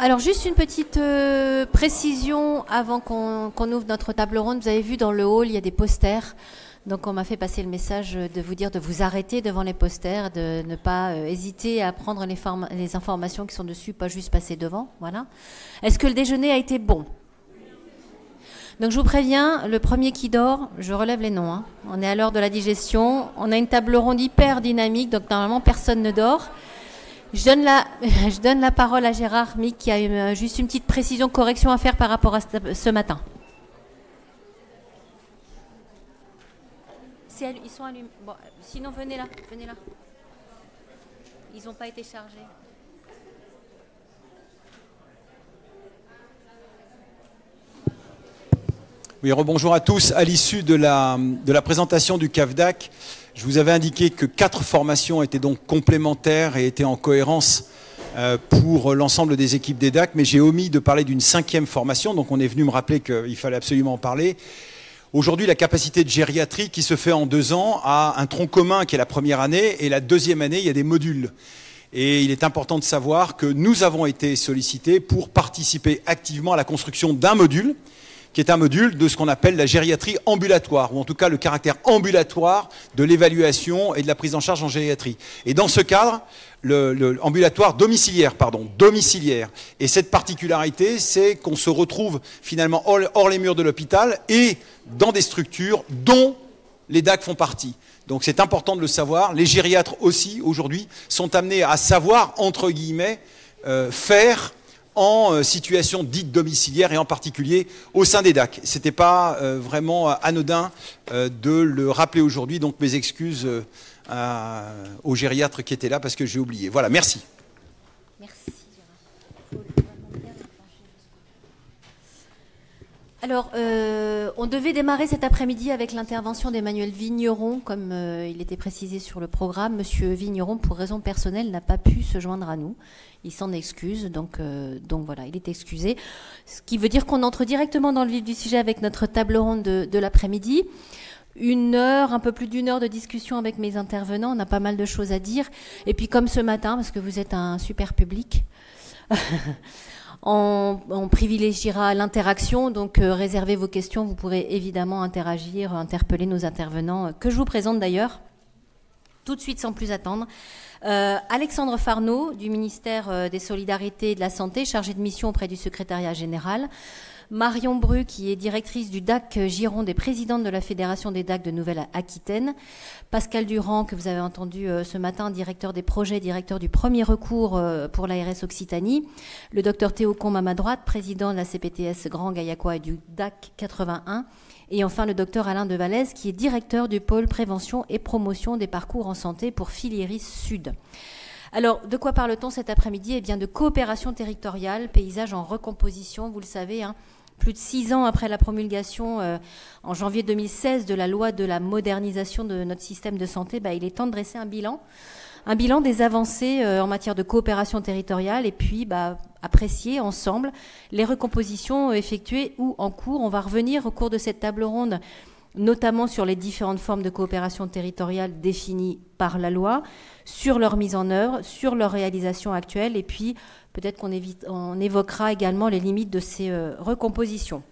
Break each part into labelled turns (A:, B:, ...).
A: Alors, juste une petite précision avant qu'on ouvre notre table ronde. Vous avez vu dans le hall, il y a des posters. Donc, on m'a fait passer le message de vous dire de vous arrêter devant les posters, de ne pas hésiter à prendre les informations qui sont dessus, pas juste passer devant. Voilà. Est-ce que le déjeuner a été bon? Donc, je vous préviens, le premier qui dort, je relève les noms. Hein. On est à l'heure de la digestion. On a une table ronde hyper dynamique, donc normalement, personne ne dort. Je donne la parole à Gérard Mick qui a juste une petite précision, correction à faire par rapport à ce matin. Ils sont allumés. Bon, sinon, venez là. Ils n'ont pas été chargés.
B: Oui, rebonjour à tous. À l'issue de la présentation du CAFDAC, je vous avais indiqué que 4 formations étaient donc complémentaires et étaient en cohérence pour l'ensemble des équipes des DAC, mais j'ai omis de parler d'une 5e formation, donc on est venu me rappeler qu'il fallait absolument en parler. Aujourd'hui, la capacité de gériatrie qui se fait en 2 ans a un tronc commun qui est la première année, et la 2e année, il y a des modules. Et il est important de savoir que nous avons été sollicités pour participer activement à la construction d'un module, qui est un module de ce qu'on appelle la gériatrie ambulatoire, ou en tout cas le caractère ambulatoire de l'évaluation et de la prise en charge en gériatrie. Et dans ce cadre, ambulatoire domiciliaire. Et cette particularité, c'est qu'on se retrouve finalement hors les murs de l'hôpital et dans des structures dont les DAC font partie. Donc c'est important de le savoir. Les gériatres aussi, aujourd'hui, sont amenés à savoir, entre guillemets, faire en situation dite domiciliaire et en particulier au sein des DAC. Ce n'était pas vraiment anodin de le rappeler aujourd'hui, donc mes excuses aux gériatres qui étaient là parce que j'ai oublié. Voilà, merci.
A: Merci. Alors, on devait démarrer cet après-midi avec l'intervention d'Emmanuel Vigneron, comme il était précisé sur le programme. Monsieur Vigneron, pour raison personnelle, n'a pas pu se joindre à nous. Il s'en excuse, donc voilà, il est excusé. Ce qui veut dire qu'on entre directement dans le vif du sujet avec notre table ronde de l'après-midi. Un peu plus d'une heure de discussion avec mes intervenants. On a pas mal de choses à dire. Et puis comme ce matin, parce que vous êtes un super public, on privilégiera l'interaction. Donc réservez vos questions. Vous pourrez évidemment interagir, interpeller nos intervenants, que je vous présente d'ailleurs tout de suite sans plus attendre. Alexandre Farneau, du ministère des Solidarités et de la Santé, chargé de mission auprès du secrétariat général. Marion Bru, qui est directrice du DAC Gironde et présidente de la Fédération des DAC de Nouvelle-Aquitaine. Pascal Durand, que vous avez entendu ce matin, directeur des projets, directeur du premier recours pour l'ARS Occitanie. Le docteur Théo Combe à ma droite, président de la CPTS Grand Gaillacois et du DAC 81. Et enfin, le docteur Alain Devalaise, qui est directeur du pôle prévention et promotion des parcours en santé pour Filieris Sud. Alors, de quoi parle-t-on cet après-midi? Eh bien, de coopération territoriale, paysage en recomposition, vous le savez, hein. Plus de 6 ans après la promulgation en janvier 2016 de la loi de la modernisation de notre système de santé, il est temps de dresser un bilan des avancées en matière de coopération territoriale et puis apprécier ensemble les recompositions effectuées ou en cours. On va revenir au cours de cette table ronde notamment sur les différentes formes de coopération territoriale définies par la loi, sur leur mise en œuvre, sur leur réalisation actuelle, et puis peut-être qu'on évoquera également les limites de ces recompositions.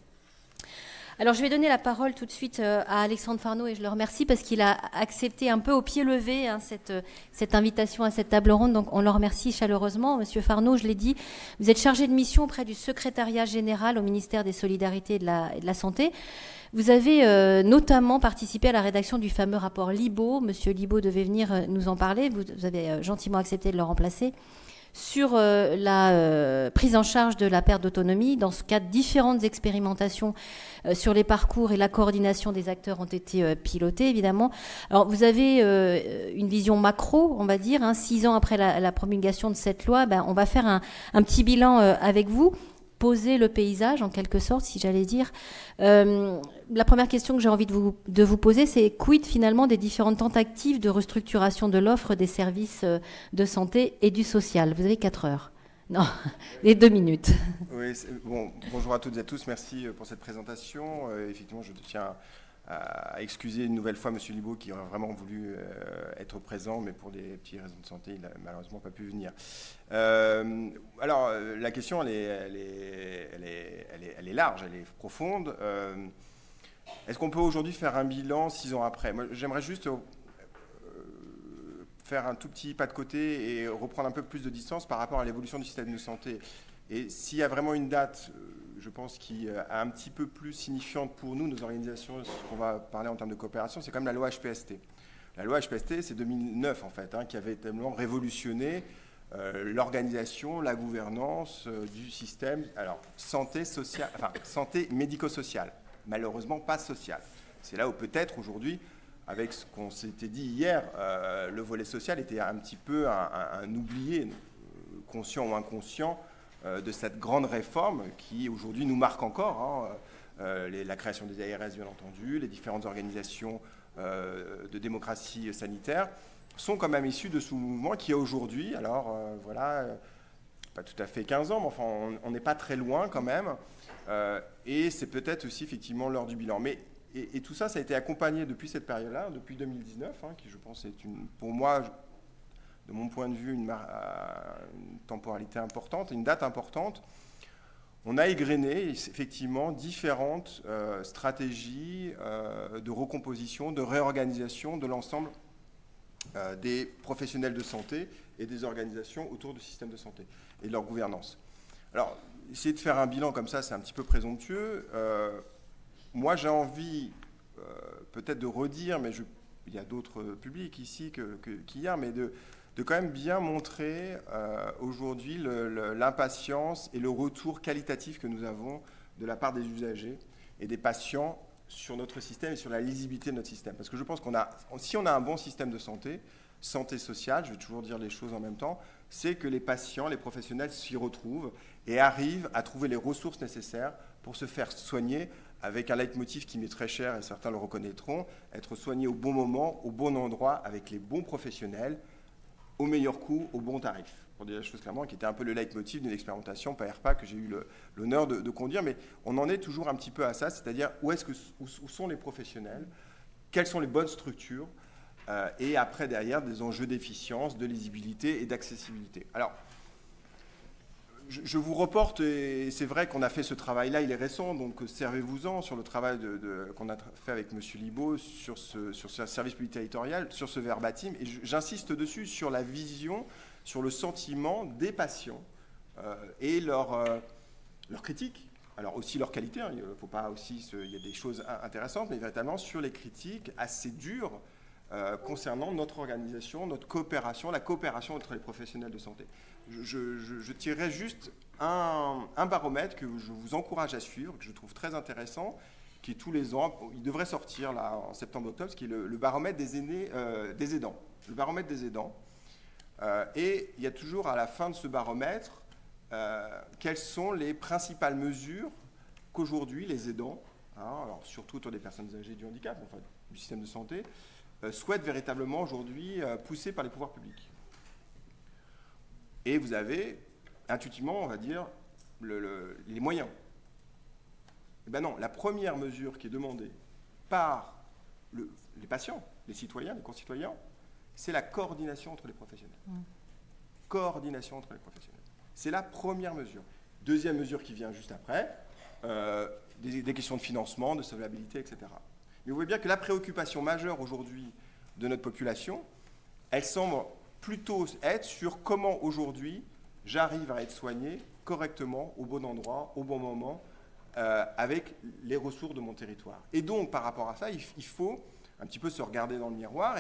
A: Alors je vais donner la parole tout de suite à Alexandre Farneau, et je le remercie parce qu'il a accepté un peu au pied levé cette invitation à cette table ronde, donc on le remercie chaleureusement. Monsieur Farneau, je l'ai dit, vous êtes chargé de mission auprès du secrétariat général au ministère des Solidarités et de la Santé. Vous avez notamment participé à la rédaction du fameux rapport Libaud. Monsieur Libaud devait venir nous en parler. Vous avez gentiment accepté de le remplacer. Sur la prise en charge de la perte d'autonomie. Dans ce cadre, différentes expérimentations sur les parcours et la coordination des acteurs ont été pilotées, évidemment. Alors, vous avez une vision macro, on va dire. 6 ans après la promulgation de cette loi, on va faire un petit bilan avec vous. Poser le paysage, en quelque sorte, si j'allais dire. La première question que j'ai envie de vous poser, c'est quid finalement des différentes tentatives de restructuration de l'offre des services de santé et du social? Vous avez 4 heures. Non, les 2 minutes.
C: Oui, bonjour à toutes et à tous, merci pour cette présentation. Effectivement, je tiens à excuser une nouvelle fois M. Libaud qui aurait vraiment voulu être présent, mais pour des petites raisons de santé, il n'a malheureusement pas pu venir. Alors, la question, elle est large, elle est profonde. Est-ce qu'on peut aujourd'hui faire un bilan 6 ans après? Moi, j'aimerais juste faire un tout petit pas de côté et reprendre un peu plus de distance par rapport à l'évolution du système de santé. Et s'il y a vraiment une date, je pense, qui est un petit peu plus signifiante pour nous, nos organisations, ce qu'on va parler en termes de coopération, c'est quand même la loi HPST. La loi HPST, c'est 2009, en fait, qui avait tellement révolutionné l'organisation, la gouvernance du système, alors santé sociale, enfin santé médico-sociale, malheureusement pas sociale. C'est là où peut-être aujourd'hui, avec ce qu'on s'était dit hier, le volet social était un petit peu un oublié, conscient ou inconscient, de cette grande réforme qui aujourd'hui nous marque encore, la création des ARS bien entendu, les différentes organisations de démocratie sanitaire sont quand même issus de ce mouvement qui est aujourd'hui, alors voilà, pas tout à fait 15 ans, mais enfin on n'est pas très loin quand même, et c'est peut-être aussi effectivement l'heure du bilan. Mais, et tout ça, ça a été accompagné depuis cette période-là, depuis 2019, qui je pense est pour moi, de mon point de vue, une temporalité importante, une date importante. On a égrené effectivement différentes stratégies de recomposition, de réorganisation de l'ensemble des professionnels de santé et des organisations autour du système de santé et de leur gouvernance. Alors, essayer de faire un bilan comme ça, c'est un petit peu présomptueux. Moi, j'ai envie peut-être de redire, mais il y a d'autres publics ici qu'hier, mais de quand même bien montrer aujourd'hui l'impatience et le retour qualitatif que nous avons de la part des usagers et des patients sur notre système et sur la lisibilité de notre système. Parce que je pense si on a un bon système de santé sociale, je vais toujours dire les choses en même temps, c'est que les patients, les professionnels s'y retrouvent et arrivent à trouver les ressources nécessaires pour se faire soigner avec un leitmotiv qui m'est très cher et certains le reconnaîtront, être soigné au bon moment, au bon endroit, avec les bons professionnels, au meilleur coût, au bon tarif. Pour dire les choses clairement, qui était un peu le leitmotiv d'une expérimentation PAERPA que j'ai eu l'honneur de conduire, mais on en est toujours un petit peu à ça, c'est-à-dire où sont les professionnels, quelles sont les bonnes structures, et après derrière des enjeux d'efficience, de lisibilité et d'accessibilité. Alors, je vous reporte, et c'est vrai qu'on a fait ce travail-là, il est récent, donc servez-vous-en sur le travail qu'on a fait avec M. Libaud sur ce service public territorial, sur ce verbatim, et j'insiste dessus, sur la vision, sur le sentiment des patients et leur critique, alors aussi leur qualité, il faut pas aussi, il y a des choses intéressantes, mais véritablement sur les critiques assez dures concernant notre organisation, notre coopération, la coopération entre les professionnels de santé. Je tirerai juste un baromètre que je vous encourage à suivre, que je trouve très intéressant, qui est tous les ans, il devrait sortir là en septembre-octobre, ce qui est le baromètre des aidants. Le baromètre des aidants. Et il y a toujours à la fin de ce baromètre, quelles sont les principales mesures qu'aujourd'hui les aidants, alors surtout autour des personnes âgées du handicap, enfin du système de santé, souhaitent véritablement aujourd'hui pousser par les pouvoirs publics. Et vous avez, intuitivement, on va dire, les moyens. Eh bien non, la première mesure qui est demandée par les patients, les citoyens, les concitoyens, c'est la coordination entre les professionnels. Coordination entre les professionnels. C'est la première mesure. Deuxième mesure qui vient juste après, des questions de financement, de solvabilité, etc. Mais vous voyez bien que la préoccupation majeure aujourd'hui de notre population, elle semble plutôt être sur comment aujourd'hui j'arrive à être soigné correctement, au bon endroit, au bon moment, avec les ressources de mon territoire. Et donc, par rapport à ça, il faut un petit peu se regarder dans le miroir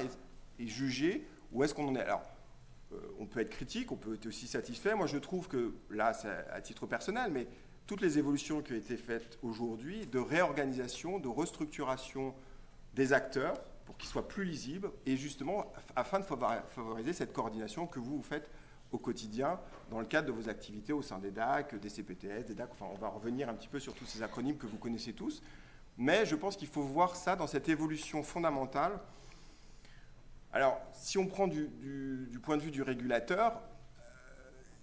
C: et juger où est-ce qu'on en est. Alors, on peut être critique, on peut être aussi satisfait. Moi, je trouve que, là, c'est à titre personnel, mais toutes les évolutions qui ont été faites aujourd'hui, de réorganisation, de restructuration des acteurs, pour qu'ils soient plus lisibles, et justement, afin de favoriser cette coordination que vous faites au quotidien dans le cadre de vos activités au sein des DAC, des CPTS, des DAC, enfin, on va revenir un petit peu sur tous ces acronymes que vous connaissez tous, mais je pense qu'il faut voir ça dans cette évolution fondamentale. Alors, si on prend du point de vue du régulateur,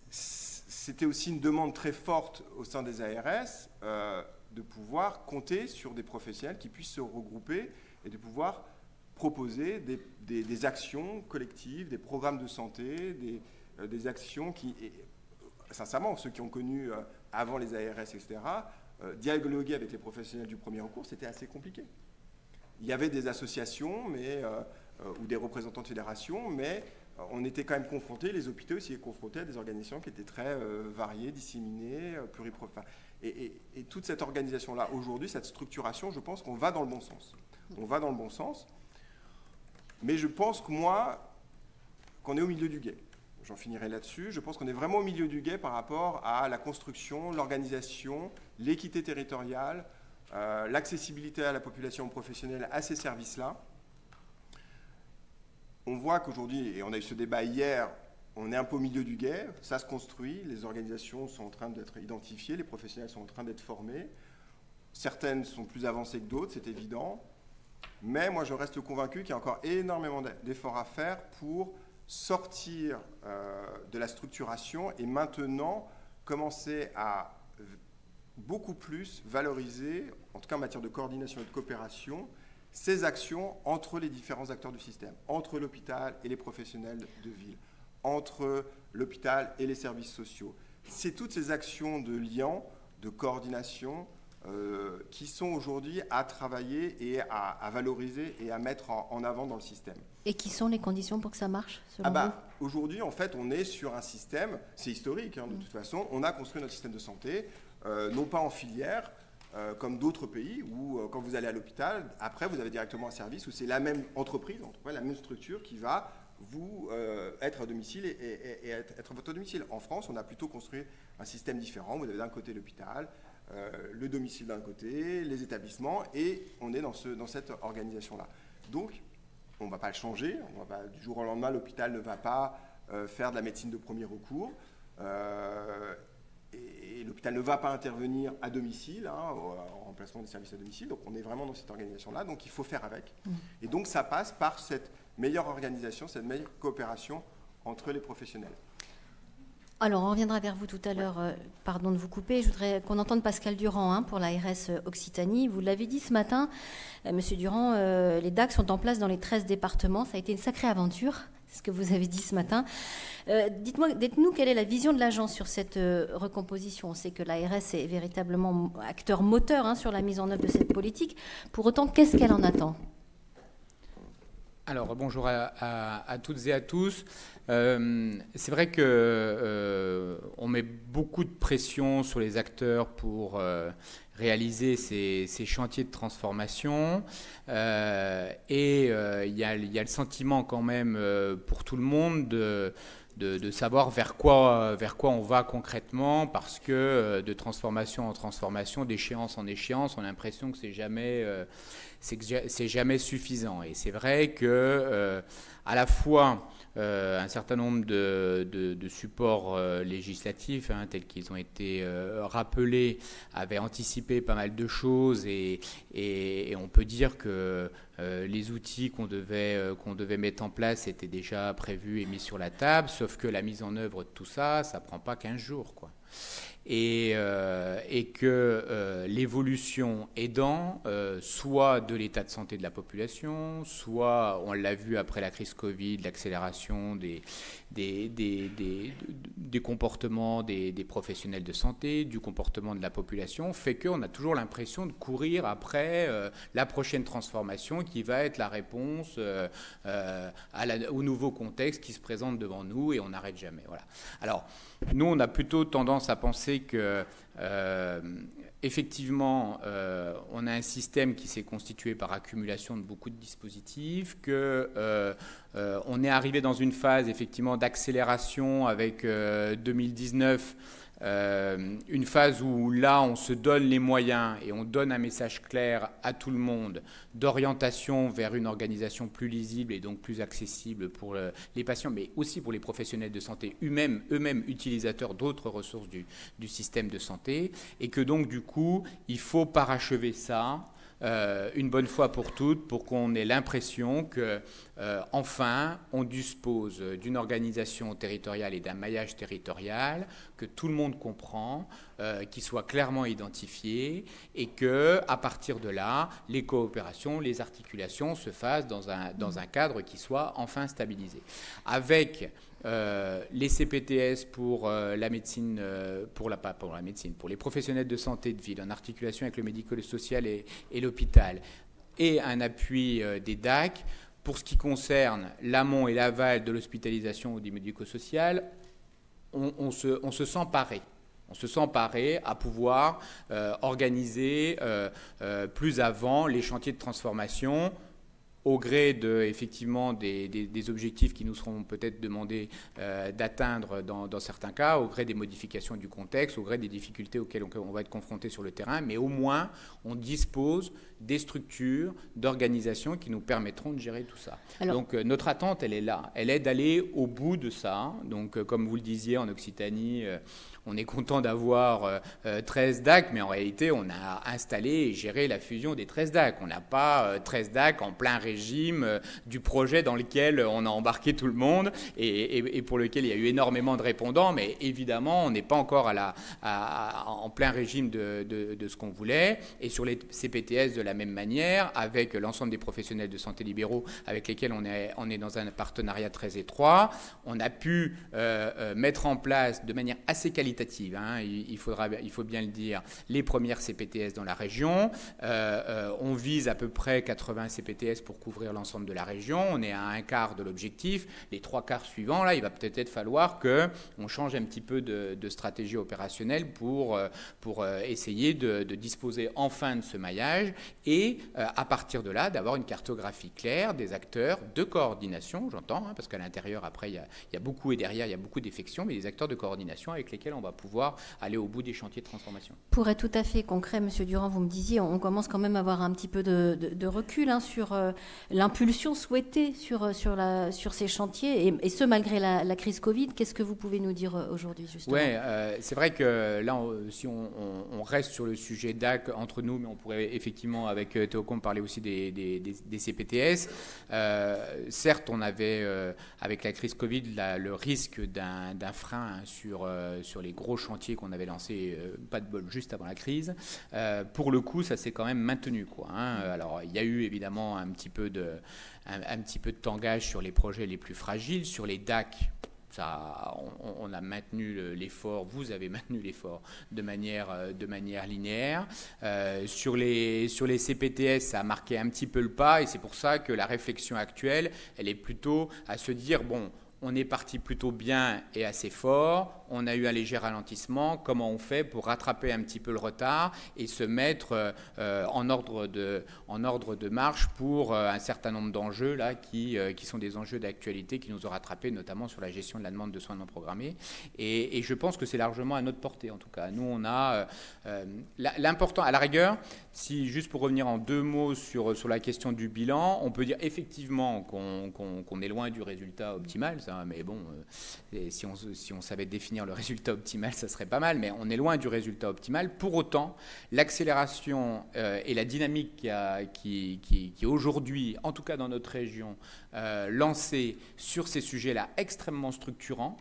C: c'était aussi une demande très forte au sein des ARS de pouvoir compter sur des professionnels qui puissent se regrouper et de pouvoir proposer des actions collectives, des programmes de santé, des actions qui, sincèrement, ceux qui ont connu avant les ARS, etc., dialoguer avec les professionnels du premier recours, c'était assez compliqué. Il y avait des associations ou des représentants de fédérations, mais on était quand même confrontés, les hôpitaux aussi étaient confrontés à des organisations qui étaient très variées, disséminées, pluriprofessionnelles. Et toute cette organisation-là, aujourd'hui, cette structuration, je pense qu'on va dans le bon sens. On va dans le bon sens, mais je pense que qu'on est au milieu du gué. J'en finirai là-dessus. Je pense qu'on est vraiment au milieu du gué par rapport à la construction, l'organisation, l'équité territoriale, l'accessibilité à la population professionnelle à ces services-là. On voit qu'aujourd'hui, et on a eu ce débat hier, on est un peu au milieu du gué, ça se construit, les organisations sont en train d'être identifiées, les professionnels sont en train d'être formés. Certaines sont plus avancées que d'autres, c'est évident. Mais moi, je reste convaincu qu'il y a encore énormément d'efforts à faire pour sortir de la structuration et maintenant commencer à beaucoup plus valoriser, en tout cas en matière de coordination et de coopération, ces actions entre les différents acteurs du système, entre l'hôpital et les professionnels de ville, entre l'hôpital et les services sociaux. C'est toutes ces actions de lien, de coordination qui sont aujourd'hui à travailler et à valoriser et à mettre en avant dans le système.
A: Et qui sont les conditions pour que ça marche, selon vous ?
C: Aujourd'hui, en fait, on est sur un système, c'est historique, de toute façon, on a construit notre système de santé, non pas en filière, comme d'autres pays, où quand vous allez à l'hôpital, après vous avez directement un service où c'est la même entreprise, la même structure qui va vous être à domicile et être à votre domicile. En France, on a plutôt construit un système différent. Vous avez d'un côté l'hôpital, le domicile d'un côté, les établissements, et on est dans cette organisation-là. Donc, on ne va pas le changer. Du jour au lendemain, l'hôpital ne va pas faire de la médecine de premier recours. Et l'hôpital ne va pas intervenir à domicile, en remplacement des services à domicile. Donc, on est vraiment dans cette organisation-là. Donc, il faut faire avec. Et donc, ça passe par cette meilleure organisation, cette meilleure coopération entre les professionnels.
A: Alors, on reviendra vers vous tout à l'heure. Pardon de vous couper. Je voudrais qu'on entende Pascal Durand pour l'ARS Occitanie. Vous l'avez dit ce matin, Monsieur Durand, les DAC sont en place dans les 13 départements. Ça a été une sacrée aventure. C'est ce que vous avez dit ce matin. Dites-nous quelle est la vision de l'agence sur cette recomposition. On sait que l'ARS est véritablement acteur moteur sur la mise en œuvre de cette politique. Pour autant, qu'est-ce qu'elle en attend ?
D: Alors, bonjour à toutes et à tous. C'est vrai qu'on met beaucoup de pression sur les acteurs pour réaliser ces chantiers de transformation. Et il y a le sentiment quand même pour tout le monde de savoir vers quoi on va concrètement, parce que de transformation en transformation, d'échéance en échéance, on a l'impression que c'est jamais suffisant. Et c'est vrai que à la fois un certain nombre de supports législatifs, tels qu'ils ont été rappelés, avaient anticipé pas mal de choses, et on peut dire que les outils qu'on devait mettre en place étaient déjà prévus et mis sur la table, sauf que la mise en œuvre de tout ça, ça prend pas 15 jours, quoi. Et que l'évolution aidant, soit de l'état de santé de la population, soit, on l'a vu après la crise Covid, l'accélération des comportements des professionnels de santé, du comportement de la population, fait qu'on a toujours l'impression de courir après la prochaine transformation qui va être la réponse au nouveau contexte qui se présente devant nous, et on n'arrête jamais. Voilà. Alors, nous, on a plutôt tendance à penser que effectivement, on a un système qui s'est constitué par accumulation de beaucoup de dispositifs, on est arrivé dans une phase effectivement d'accélération avec 2019, une phase où là on se donne les moyens et on donne un message clair à tout le monde d'orientation vers une organisation plus lisible et donc plus accessible pour les patients, mais aussi pour les professionnels de santé eux-mêmes utilisateurs d'autres ressources du système de santé, et que donc du coup il faut parachever ça une bonne fois pour toutes, pour qu'on ait l'impression que, enfin, on dispose d'une organisation territoriale et d'un maillage territorial que tout le monde comprend, qui soit clairement identifié, et que, à partir de là, les coopérations, les articulations se fassent dans un cadre qui soit enfin stabilisé. Avec les CPTS pour la médecine, pour les professionnels de santé de ville, en articulation avec le médico-social et l'hôpital, et un appui des DAC. Pour ce qui concerne l'amont et l'aval de l'hospitalisation ou du médico-social, on se sent paré. On se sent paré à pouvoir organiser plus avant les chantiers de transformation au gré effectivement des objectifs qui nous seront peut-être demandés d'atteindre dans certains cas, au gré des modifications du contexte, au gré des difficultés auxquelles on va être confronté sur le terrain, mais au moins on dispose des structures d'organisation qui nous permettront de gérer tout ça. Alors, donc notre attente, elle est là, elle est d'aller au bout de ça. Donc comme vous le disiez, en Occitanie, on est content d'avoir 13 DAC, mais en réalité, on a installé et géré la fusion des 13 DAC. On n'a pas 13 DAC en plein régime du projet dans lequel on a embarqué tout le monde et pour lequel il y a eu énormément de répondants, mais évidemment, on n'est pas encore en plein régime de ce qu'on voulait. Et sur les CPTS, de la même manière, avec l'ensemble des professionnels de santé libéraux avec lesquels on est dans un partenariat très étroit, on a pu mettre en place de manière assez qualitative, hein, il faut bien le dire, les premières CPTS dans la région. On vise à peu près 80 CPTS pour couvrir l'ensemble de la région. On est à un quart de l'objectif. Les 3/4 suivants, là, il va peut-être falloir qu'on change un petit peu de stratégie opérationnelle pour essayer de disposer enfin de ce maillage et à partir de là, d'avoir une cartographie claire des acteurs de coordination, j'entends, hein, parce qu'à l'intérieur, après, il y a beaucoup, et derrière, il y a beaucoup d'effections, mais des acteurs de coordination avec lesquels on va pouvoir aller au bout des chantiers de transformation.
A: Pour être tout à fait concret, Monsieur Durand, vous me disiez, on commence quand même à avoir un petit peu de recul hein, sur l'impulsion souhaitée sur ces chantiers, et ce, malgré la crise Covid. Qu'est-ce que vous pouvez nous dire aujourd'hui, justement ?
D: Oui, c'est vrai que là, si on reste sur le sujet DAC entre nous, mais on pourrait effectivement, avec Théo Combe, parler aussi des CPTS. Certes, on avait, avec la crise Covid, le risque d'un frein sur les gros chantiers qu'on avait lancés, pas de bol, juste avant la crise. Pour le coup, ça s'est quand même maintenu, quoi, hein. Alors, il y a eu évidemment un petit peu de tangage sur les projets les plus fragiles, sur les DAC. Ça, on a maintenu l'effort, vous avez maintenu l'effort de manière linéaire. Sur les CPTS, ça a marqué un petit peu le pas, et c'est pour ça que la réflexion actuelle, elle est plutôt à se dire, bon, on est parti plutôt bien et assez fort, on a eu un léger ralentissement, comment on fait pour rattraper un petit peu le retard et se mettre en ordre de marche pour un certain nombre d'enjeux là, qui sont des enjeux d'actualité qui nous ont rattrapés, notamment sur la gestion de la demande de soins non programmés. Et je pense que c'est largement à notre portée, en tout cas. Nous, on a l'important, à la rigueur, si juste pour revenir en 2 mots sur la question du bilan, on peut dire effectivement qu'on est loin du résultat optimal, ça, mais bon, si on savait définir le résultat optimal, ça serait pas mal, mais on est loin du résultat optimal. Pour autant, l'accélération et la dynamique qui est aujourd'hui, en tout cas dans notre région, lancée sur ces sujets-là extrêmement structurants,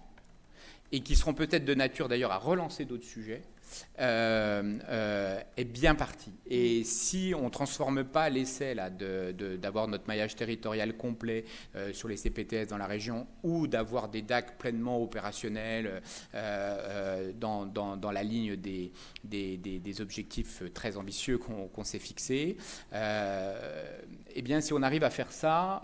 D: et qui seront peut-être de nature d'ailleurs à relancer d'autres sujets, est bien parti. Et si on ne transforme pas l'essai là, d'avoir notre maillage territorial complet sur les CPTS dans la région, ou d'avoir des DAC pleinement opérationnels dans la ligne des objectifs très ambitieux qu'on s'est fixés, eh bien si on arrive à faire ça,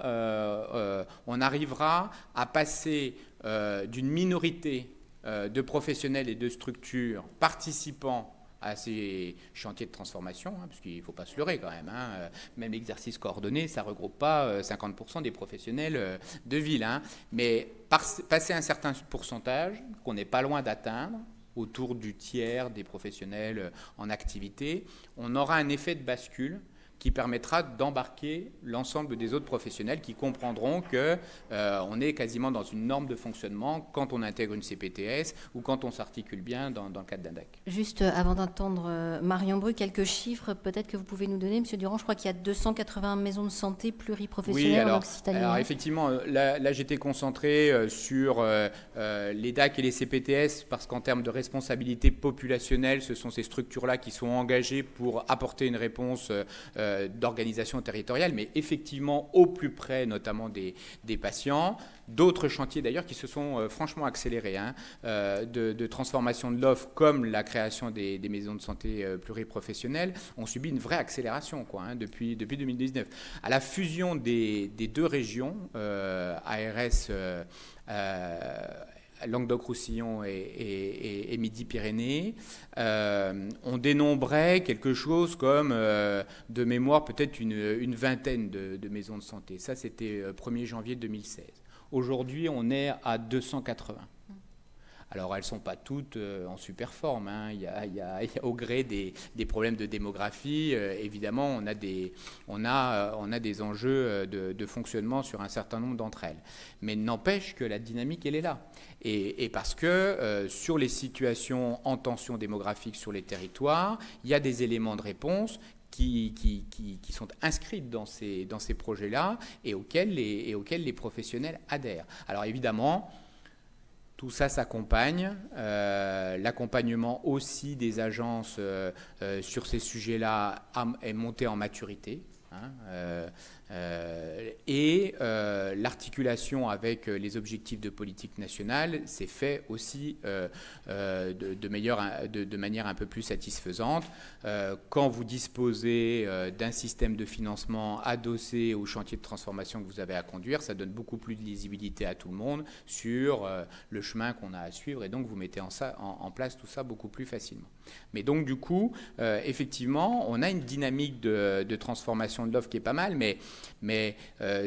D: on arrivera à passer d'une minorité de professionnels et de structures participant à ces chantiers de transformation, hein, parce qu'il ne faut pas se leurrer quand même, hein, même l'exercice coordonné, ça ne regroupe pas 50% des professionnels de ville, hein, mais passer un certain pourcentage qu'on n'est pas loin d'atteindre, autour du tiers des professionnels en activité, on aura un effet de bascule qui permettra d'embarquer l'ensemble des autres professionnels qui comprendront qu'on est quasiment dans une norme de fonctionnement quand on intègre une CPTS ou quand on s'articule bien dans le cadre d'un DAC.
A: Juste avant d'entendre Marion Bru, quelques chiffres peut-être que vous pouvez nous donner, Monsieur Durand. Je crois qu'il y a 280 maisons de santé pluriprofessionnelles en Occitanie.
D: Alors effectivement, là j'étais concentré sur les DAC et les CPTS parce qu'en termes de responsabilité populationnelle, ce sont ces structures-là qui sont engagées pour apporter une réponse d'organisation territoriale, mais effectivement au plus près notamment des patients. D'autres chantiers d'ailleurs qui se sont franchement accélérés de transformation de l'offre, comme la création des maisons de santé pluriprofessionnelles, ont subi une vraie accélération depuis 2019. À la fusion des deux régions, ARS Languedoc-Roussillon et Midi-Pyrénées, on dénombrait quelque chose comme, de mémoire, peut-être une vingtaine de maisons de santé. Ça, c'était 1er janvier 2016. Aujourd'hui, on est à 280. Alors, elles ne sont pas toutes en super forme. Il y a au gré des problèmes de démographie, évidemment, on a des enjeux de fonctionnement sur un certain nombre d'entre elles. Mais n'empêche que la dynamique, elle est là. Et parce que sur les situations en tension démographique sur les territoires, il y a des éléments de réponse qui sont inscrits dans ces projets-là et auxquels les professionnels adhèrent. Alors évidemment, tout ça s'accompagne. L'accompagnement aussi des agences sur ces sujets-là est monté en maturité. Et l'articulation avec les objectifs de politique nationale s'est fait aussi de manière un peu plus satisfaisante. Quand vous disposez d'un système de financement adossé au chantier de transformation que vous avez à conduire, ça donne beaucoup plus de lisibilité à tout le monde sur le chemin qu'on a à suivre, et donc vous mettez en place tout ça beaucoup plus facilement. Mais donc du coup, effectivement, on a une dynamique de transformation de l'offre qui est pas mal, mais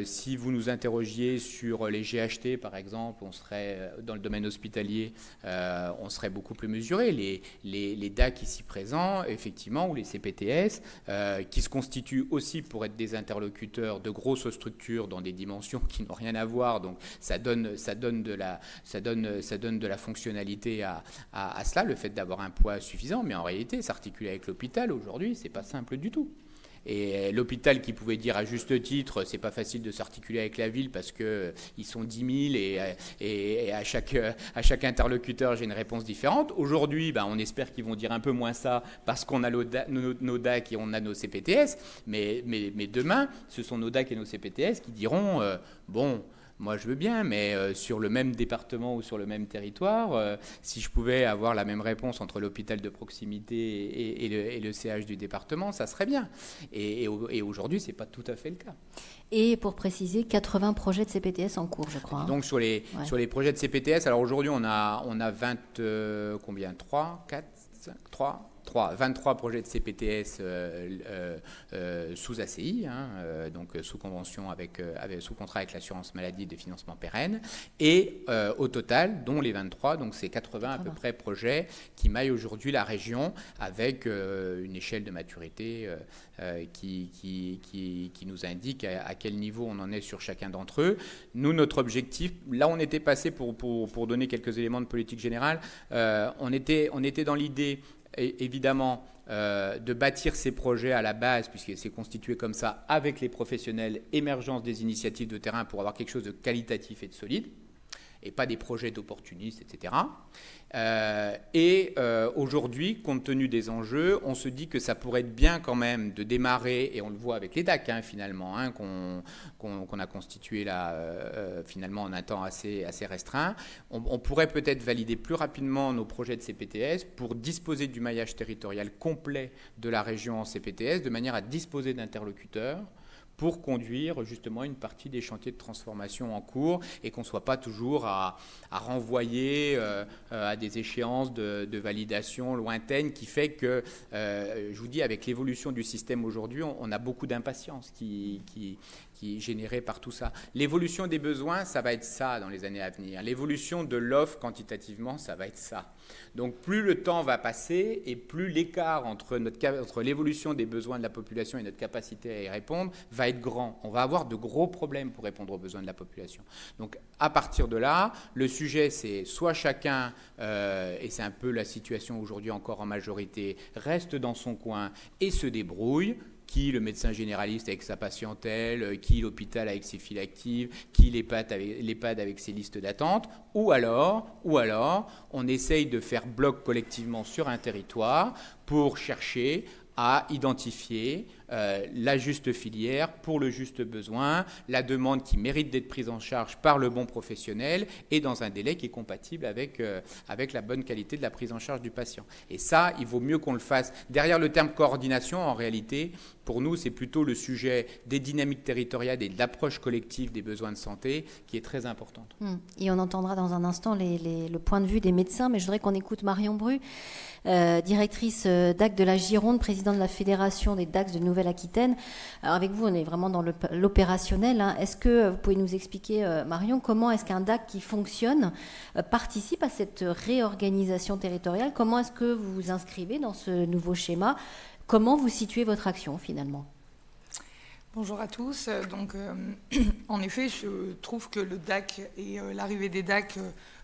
D: si vous nous interrogiez sur les GHT, par exemple, on serait dans le domaine hospitalier, on serait beaucoup plus mesuré. Les DAC ici présents, effectivement, ou les CPTS, qui se constituent aussi pour être des interlocuteurs de grosses structures dans des dimensions qui n'ont rien à voir. Donc ça donne de la fonctionnalité à cela, le fait d'avoir un poids suffisant. Mais en réalité, s'articuler avec l'hôpital aujourd'hui, c'est pas simple du tout. Et l'hôpital qui pouvait dire à juste titre, c'est pas facile de s'articuler avec la ville parce que ils sont 10 000 et à chaque interlocuteur j'ai une réponse différente. Aujourd'hui, on espère qu'ils vont dire un peu moins ça parce qu'on a nos DAC et on a nos CPTS. Mais demain, ce sont nos DAC et nos CPTS qui diront moi, je veux bien, mais sur le même département ou sur le même territoire, si je pouvais avoir la même réponse entre l'hôpital de proximité et le CH du département, ça serait bien. Et aujourd'hui, ce n'est pas tout à fait le cas.
A: Et pour préciser, 80 projets de CPTS en cours, je crois.
D: Donc, sur les projets de CPTS, alors aujourd'hui, on a 23 projets de CPTS sous ACI, donc sous convention sous contrat avec l'assurance maladie de financement pérenne, et au total, dont les 23, donc c'est 80 à peu près projets qui maillent aujourd'hui la région avec une échelle de maturité qui nous indique à quel niveau on en est sur chacun d'entre eux. Nous, notre objectif, là on était passé pour donner quelques éléments de politique générale, on était dans l'idée évidemment de bâtir ces projets à la base, puisque c'est constitué comme ça, avec les professionnels, émergence des initiatives de terrain pour avoir quelque chose de qualitatif et de solide, et pas des projets d'opportunistes, etc. Aujourd'hui, compte tenu des enjeux, on se dit que ça pourrait être bien quand même de démarrer, et on le voit avec les DAC finalement, qu'on a constitué là finalement en un temps assez restreint. On pourrait peut-être valider plus rapidement nos projets de CPTS pour disposer du maillage territorial complet de la région en CPTS, de manière à disposer d'interlocuteurs pour conduire justement une partie des chantiers de transformation en cours et qu'on ne soit pas toujours à renvoyer à des échéances de validation lointaines qui fait que, je vous dis, avec l'évolution du système aujourd'hui, on a beaucoup d'impatience qui qui est générée par tout ça. L'évolution des besoins, ça va être ça dans les années à venir. L'évolution de l'offre, quantitativement, ça va être ça. Donc plus le temps va passer et plus l'écart entre l'évolution des besoins de la population et notre capacité à y répondre va être grand. On va avoir de gros problèmes pour répondre aux besoins de la population. Donc à partir de là, le sujet c'est soit chacun, et c'est un peu la situation aujourd'hui encore en majorité, reste dans son coin et se débrouille, qui le médecin généraliste avec sa patientèle, qui l'hôpital avec ses files actives, qui l'EHPAD avec ses listes d'attente, ou alors, on essaye de faire bloc collectivement sur un territoire pour chercher à identifier la juste filière pour le juste besoin, la demande qui mérite d'être prise en charge par le bon professionnel et dans un délai qui est compatible avec la bonne qualité de la prise en charge du patient. Et ça, il vaut mieux qu'on le fasse. Derrière le terme coordination, en réalité, pour nous, c'est plutôt le sujet des dynamiques territoriales et de l'approche collective des besoins de santé qui est très importante.
A: Et on entendra dans un instant le point de vue des médecins, mais je voudrais qu'on écoute Marion Bru, directrice DAC de la Gironde, présidente de la Fédération des DAX de Nouvelle-Aquitaine. Alors avec vous, on est vraiment dans l'opérationnel. Est-ce que vous pouvez nous expliquer, Marion, comment est-ce qu'un DAC qui fonctionne participe à cette réorganisation territoriale? Comment est-ce que vous vous inscrivez dans ce nouveau schéma? Comment vous situez votre action finalement?
E: Bonjour à tous. Donc, en effet, je trouve que le DAC et l'arrivée des DAC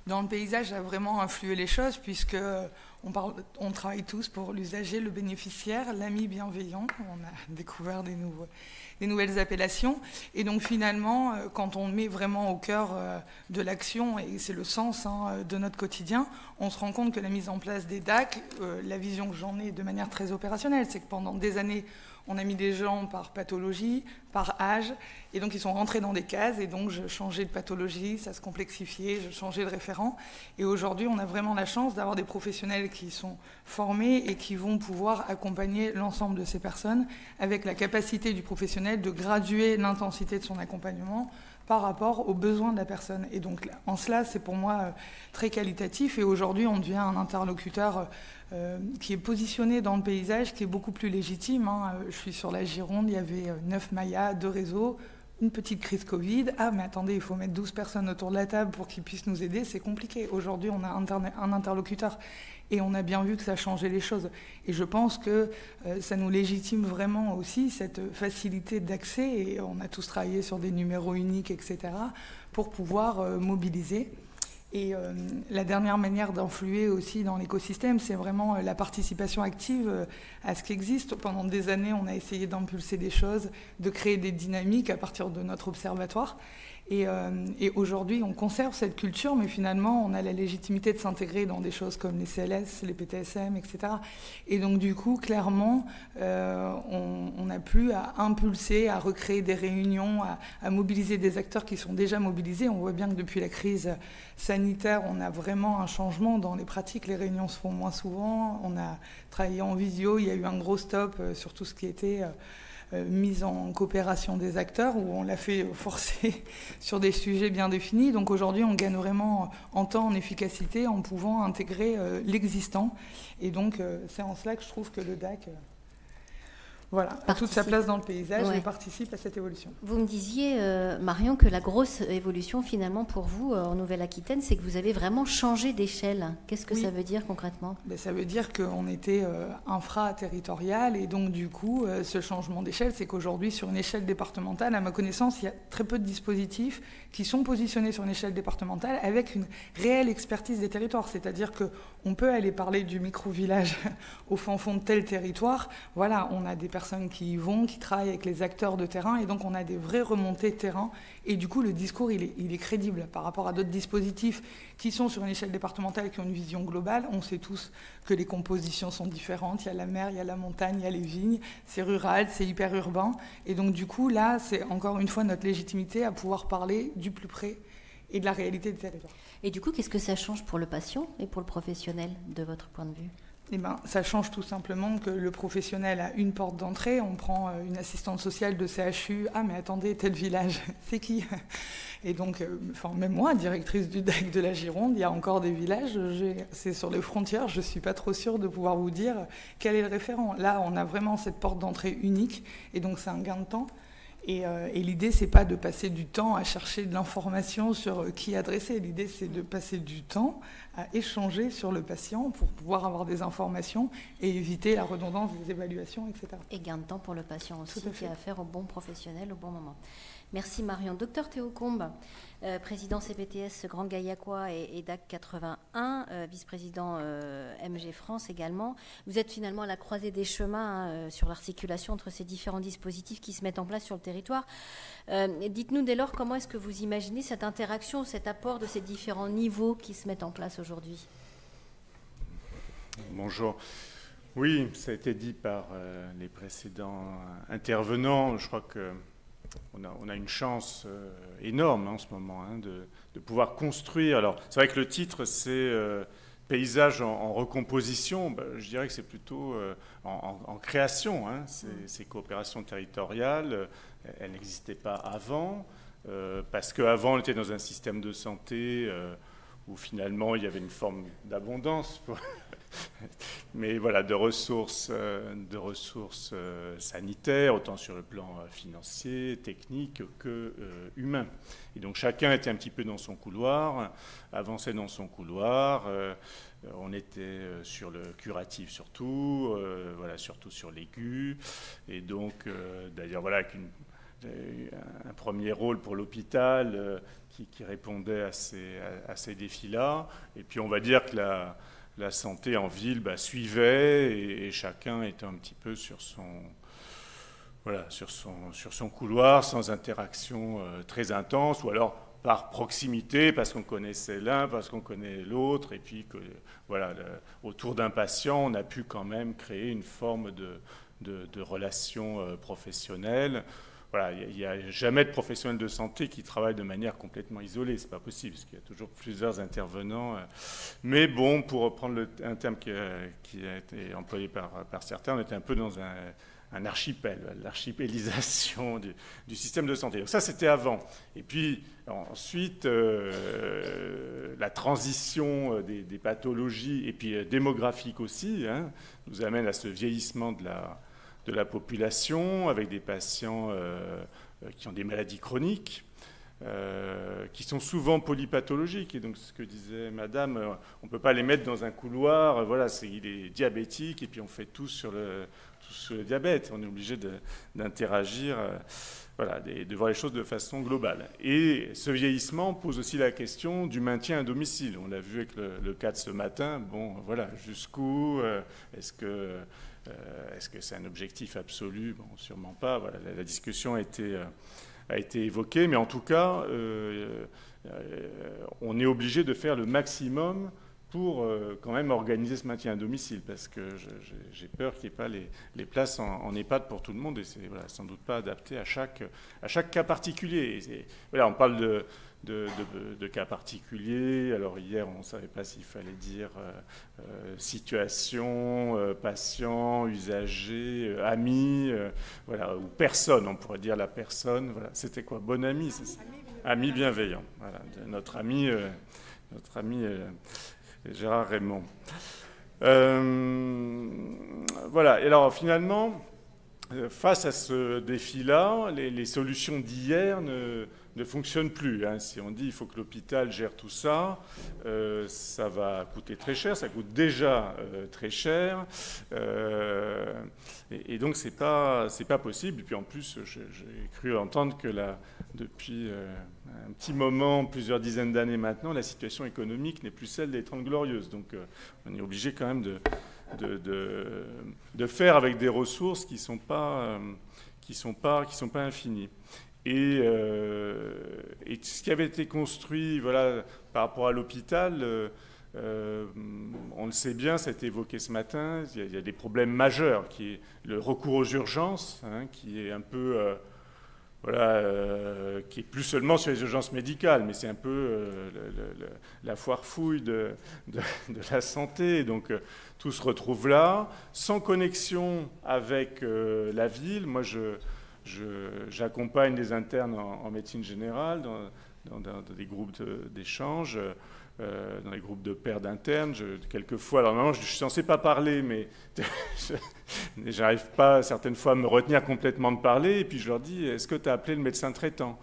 E: dans le paysage a vraiment influé les choses, puisque on travaille tous pour l'usager, le bénéficiaire, l'ami bienveillant. On a découvert des nouvelles appellations. Et donc finalement, quand on met vraiment au cœur de l'action, et c'est le sens de notre quotidien, on se rend compte que la mise en place des DAC, la vision que j'en ai de manière très opérationnelle, c'est que pendant des années, on a mis des gens par pathologie, par âge, et donc ils sont rentrés dans des cases, et donc je changeais de pathologie, ça se complexifiait, je changeais de référent. Et aujourd'hui, on a vraiment la chance d'avoir des professionnels qui sont formés et qui vont pouvoir accompagner l'ensemble de ces personnes avec la capacité du professionnel de graduer l'intensité de son accompagnement par rapport aux besoins de la personne. Et donc, en cela, c'est pour moi très qualitatif. Et aujourd'hui, on devient un interlocuteur qui est positionné dans le paysage, qui est beaucoup plus légitime. Je suis sur la Gironde, il y avait 9 Mayas, 2 réseaux, une petite crise Covid. Ah, mais attendez, il faut mettre 12 personnes autour de la table pour qu'ils puissent nous aider. C'est compliqué. Aujourd'hui, on a un interlocuteur. Et on a bien vu que ça changeait les choses. Et je pense que ça nous légitime vraiment aussi cette facilité d'accès. Et on a tous travaillé sur des numéros uniques, etc., pour pouvoir mobiliser. Et la dernière manière d'influer aussi dans l'écosystème, c'est vraiment la participation active à ce qui existe. Pendant des années, on a essayé d'impulser des choses, de créer des dynamiques à partir de notre observatoire. Et aujourd'hui, on conserve cette culture, mais finalement, on a la légitimité de s'intégrer dans des choses comme les CLS, les PTSM, etc. Et donc, du coup, clairement, on n'a plus à impulser, à recréer des réunions, à mobiliser des acteurs qui sont déjà mobilisés. On voit bien que depuis la crise sanitaire, on a vraiment un changement dans les pratiques. Les réunions se font moins souvent. On a travaillé en visio. Il y a eu un gros stop sur tout ce qui était mise en coopération des acteurs, où on l'a fait forcer sur des sujets bien définis. Donc aujourd'hui, on gagne vraiment en temps, en efficacité, en pouvant intégrer l'existant. Et donc, c'est en cela que je trouve que le DAC a toute sa place dans le paysage et participe à cette évolution.
A: Vous me disiez, Marion, que la grosse évolution, finalement, pour vous, en Nouvelle-Aquitaine, c'est que vous avez vraiment changé d'échelle. Qu'est-ce que ça veut dire concrètement ?
E: Ça veut dire qu'on était infra-territorial, et donc, du coup, ce changement d'échelle, c'est qu'aujourd'hui, sur une échelle départementale, à ma connaissance, il y a très peu de dispositifs qui sont positionnés sur une échelle départementale avec une réelle expertise des territoires. C'est-à-dire qu'on peut aller parler du micro-village au fin fond de tel territoire. Voilà, on a des personnes qui y vont, qui travaillent avec les acteurs de terrain, et donc on a des vraies remontées de terrain, et du coup le discours il est crédible par rapport à d'autres dispositifs qui sont sur une échelle départementale, qui ont une vision globale. On sait tous que les compositions sont différentes, il y a la mer, il y a la montagne, il y a les vignes, c'est rural, c'est hyper urbain, et donc du coup là c'est encore une fois notre légitimité à pouvoir parler du plus près et de la réalité des territoires.
A: Et du coup, qu'est-ce que ça change pour le patient et pour le professionnel de votre point de vue ?
E: Ça change tout simplement que le professionnel a une porte d'entrée. On prend une assistante sociale de CHU. Ah, mais attendez, tel village, c'est qui ? Et donc, même moi, directrice du DAC de la Gironde, il y a encore des villages. C'est sur les frontières. Je ne suis pas trop sûre de pouvoir vous dire quel est le référent. Là, on a vraiment cette porte d'entrée unique. Et donc, c'est un gain de temps. Et l'idée, c'est pas de passer du temps à chercher de l'information sur qui adresser. L'idée, c'est de passer du temps à échanger sur le patient pour pouvoir avoir des informations et éviter la redondance des évaluations, etc.
A: Et gain de temps pour le patient aussi, qui a affaire au bon professionnel au bon moment. Merci Marion. Docteur Théo Combes, président CPTS Grand Gaillacois et DAC 81, vice-président MG France également. Vous êtes finalement à la croisée des chemins sur l'articulation entre ces différents dispositifs qui se mettent en place sur le territoire. Dites-nous dès lors comment est-ce que vous imaginez cette interaction, cet apport de ces différents niveaux qui se mettent en place aujourd'hui?
F: Bonjour. Oui, ça a été dit par les précédents intervenants. Je crois que on a une chance énorme en ce moment de pouvoir construire. Alors, c'est vrai que le titre, c'est paysage en recomposition. Ben, je dirais que c'est plutôt en création. Ces coopérations territoriales, elles n'existaient pas avant, parce qu'avant, on était dans un système de santé où finalement, il y avait une forme d'abondance. Mais voilà, de ressources sanitaires, autant sur le plan financier, technique que humain. Et donc chacun était un petit peu dans son couloir, avançait dans son couloir. On était sur le curatif surtout, voilà, surtout sur l'aigu. Et donc, d'ailleurs, voilà, avec un premier rôle pour l'hôpital qui répondait à ces défis-là. Et puis on va dire que la santé en ville suivait et chacun était un petit peu sur son couloir, sans interaction très intense, ou alors par proximité, parce qu'on connaissait l'un, parce qu'on connaît l'autre, et puis que, voilà, autour d'un patient, on a pu quand même créer une forme de relation professionnelle. Voilà, il n'y a jamais de professionnel de santé qui travaille de manière complètement isolée, c'est pas possible, parce qu'il y a toujours plusieurs intervenants. Mais bon, pour reprendre un terme qui a été employé par certains, on était un peu dans un archipel, l'archipélisation du système de santé. Donc ça, c'était avant. Et puis ensuite, la transition des pathologies, et puis démographique aussi, nous amène à ce vieillissement de la population, avec des patients qui ont des maladies chroniques, qui sont souvent polypathologiques. Et donc, ce que disait Madame, on ne peut pas les mettre dans un couloir, voilà, il est diabétique, et puis on fait tout sur le diabète. On est obligé d'interagir, voilà, de voir les choses de façon globale. Et ce vieillissement pose aussi la question du maintien à domicile. On l'a vu avec le cas de ce matin. Bon, voilà, jusqu'où est-ce que c'est un objectif absolu? Bon, sûrement pas. Voilà, la discussion a été évoquée, mais en tout cas, on est obligé de faire le maximum pour quand même organiser ce maintien à domicile, parce que j'ai peur qu'il n'y ait pas les places en EHPAD pour tout le monde, et c'est sans doute pas adapté à chaque cas particulier. Voilà, on parle de cas particuliers. Alors hier, on ne savait pas s'il fallait dire situation, patient, usager, ami, voilà, ou personne. On pourrait dire la personne. Voilà, c'était quoi? Bon ami, c'est ça? Ami bienveillant. Voilà, notre ami Gérard Raymond. Voilà. Et alors finalement, face à ce défi-là, les solutions d'hier ne fonctionnent plus. Si on dit qu'il faut que l'hôpital gère tout ça, ça va coûter très cher, ça coûte déjà très cher, et donc c'est pas possible. Et puis en plus, j'ai cru entendre que depuis un petit moment, plusieurs dizaines d'années maintenant, la situation économique n'est plus celle des 30 Glorieuses. Donc on est obligé quand même de faire avec des ressources qui sont pas infinies. Et ce qui avait été construit, voilà, par rapport à l'hôpital, on le sait bien, ça a été évoqué ce matin, il y a des problèmes majeurs, qui est le recours aux urgences, qui est un peu, qui est plus seulement sur les urgences médicales, mais c'est un peu la foire-fouille de la santé. Donc tout se retrouve là, sans connexion avec la ville. Moi, j'accompagne des internes en médecine générale dans des groupes d'échange. dans les groupes de pairs d'internes. Quelquefois, alors normalement, je suis censé pas parler, mais j'arrive pas certaines fois à me retenir complètement de parler. Et puis je leur dis, est-ce que tu as appelé le médecin traitant?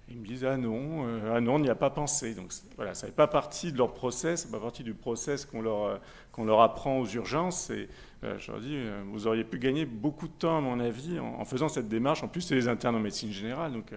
F: Ils me disent, ah non, on n'y a pas pensé. Donc voilà, ça n'est pas partie de leur process, ça n'est pas partie du process qu'on leur apprend aux urgences. Et je leur dis, vous auriez pu gagner beaucoup de temps, à mon avis, en faisant cette démarche. En plus, c'est les internes en médecine générale, donc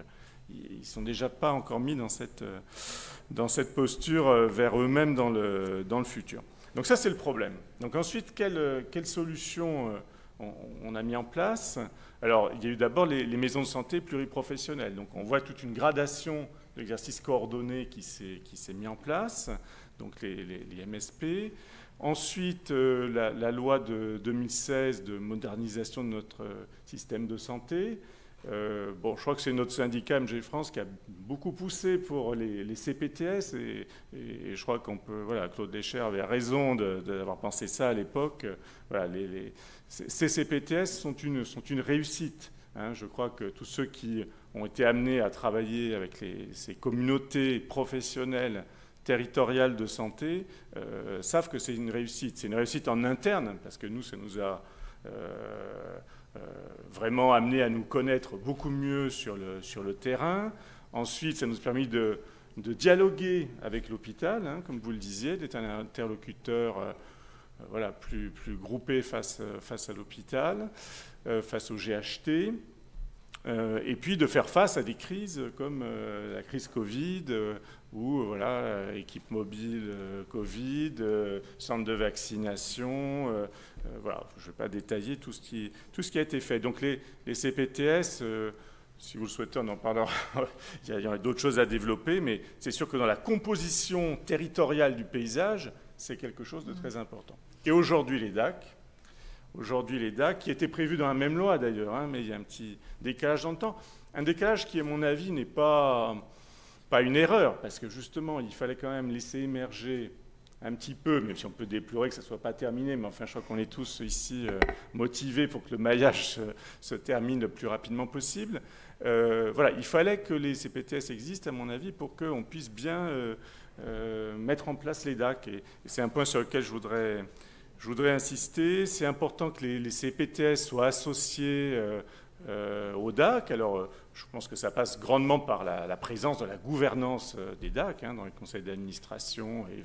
F: ils ne sont déjà pas encore mis dans cette posture vers eux-mêmes dans le futur. Donc ça, c'est le problème. Donc ensuite, quelle solution on a mis en place? Alors, il y a eu d'abord les maisons de santé pluriprofessionnelles. Donc, on voit toute une gradation d'exercices coordonnés qui s'est mis en place, donc les MSP. Ensuite, la loi de 2016 de modernisation de notre système de santé. Je crois que c'est notre syndicat MG France qui a beaucoup poussé pour les CPTS et je crois qu'on peut, voilà, Claude Lécher avait raison d'avoir pensé ça à l'époque. Voilà, ces CPTS sont une réussite. Hein. Je crois que tous ceux qui ont été amenés à travailler avec ces communautés professionnelles territoriales de santé savent que c'est une réussite. C'est une réussite en interne parce que nous, ça nous a vraiment amené à nous connaître beaucoup mieux sur le terrain. Ensuite, ça nous a permis de dialoguer avec l'hôpital, hein, comme vous le disiez, d'être un interlocuteur plus groupé face à l'hôpital, face au GHT, et puis de faire face à des crises comme la crise Covid, ou équipe mobile Covid, centre de vaccination, je ne vais pas détailler tout ce qui a été fait. Donc les CPTS, si vous le souhaitez, on en parlera. Il y a d'autres choses à développer, mais c'est sûr que dans la composition territoriale du paysage, c'est quelque chose de très important. Et aujourd'hui, les DAC, qui étaient prévus dans la même loi d'ailleurs, hein, mais il y a un petit décalage dans le temps. Un décalage qui, à mon avis, n'est pas une erreur, parce que justement, il fallait quand même laisser émerger un petit peu, même si on peut déplorer que ça ne soit pas terminé, mais enfin, je crois qu'on est tous ici motivés pour que le maillage se termine le plus rapidement possible. Il fallait que les CPTS existent, à mon avis, pour qu'on puisse bien mettre en place les DAC. Et c'est un point sur lequel je voudrais insister. C'est important que les CPTS soient associés au DAC. Alors, je pense que ça passe grandement par la présence de la gouvernance des DAC, hein, dans les conseils d'administration et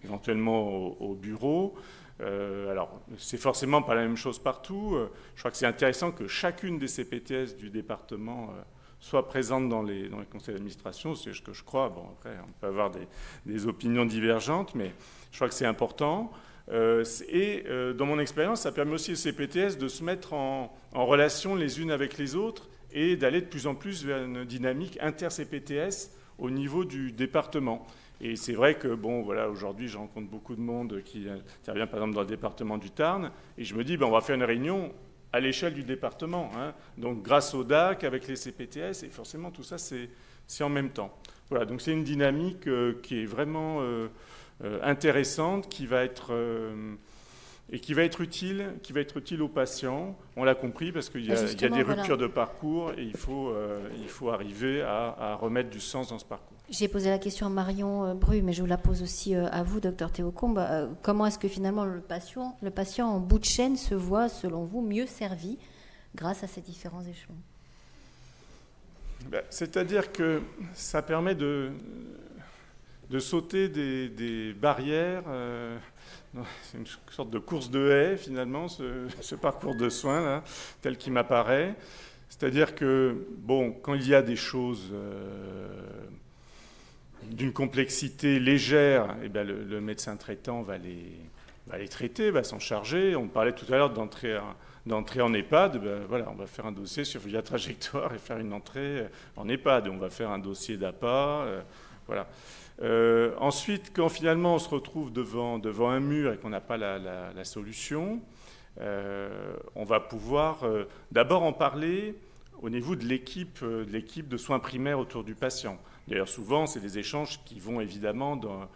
F: éventuellement au bureau. Alors, c'est forcément pas la même chose partout. Je crois que c'est intéressant que chacune des CPTS du département soit présente dans les conseils d'administration. C'est ce que je crois. Bon, après, on peut avoir des opinions divergentes, mais je crois que c'est important. Dans mon expérience, ça permet aussi aux CPTS de se mettre en relation les unes avec les autres et d'aller de plus en plus vers une dynamique inter-CPTS au niveau du département. Et c'est vrai que, aujourd'hui, je rencontre beaucoup de monde qui intervient, par exemple, dans le département du Tarn, et je me dis, on va faire une réunion à l'échelle du département, hein. Donc grâce au DAC, avec les CPTS, et forcément, tout ça, c'est en même temps. Voilà, donc c'est une dynamique qui est vraiment intéressante, qui va être utile aux patients. On l'a compris parce qu'il y a des ruptures de parcours et il faut arriver à remettre du sens dans ce parcours.
A: J'ai posé la question à Marion Bru, mais je vous la pose aussi à vous, docteur Théocombe. Comment est-ce que finalement le patient en bout de chaîne se voit, selon vous, mieux servi grâce à ces différents échelons?
F: C'est-à-dire que ça permet de sauter des barrières. C'est une sorte de course de haie, finalement, ce parcours de soins, là, tel qu'il m'apparaît. C'est-à-dire que, quand il y a des choses d'une complexité légère, le médecin traitant va les traiter, va s'en charger. On parlait tout à l'heure d'entrer en EHPAD. On va faire un dossier sur la trajectoire et faire une entrée en EHPAD. On va faire un dossier d'APA. Voilà. Ensuite, quand finalement on se retrouve devant un mur et qu'on n'a pas la solution, on va pouvoir d'abord en parler au niveau de l'équipe de soins primaires autour du patient. D'ailleurs, souvent, c'est des échanges qui vont évidemment dans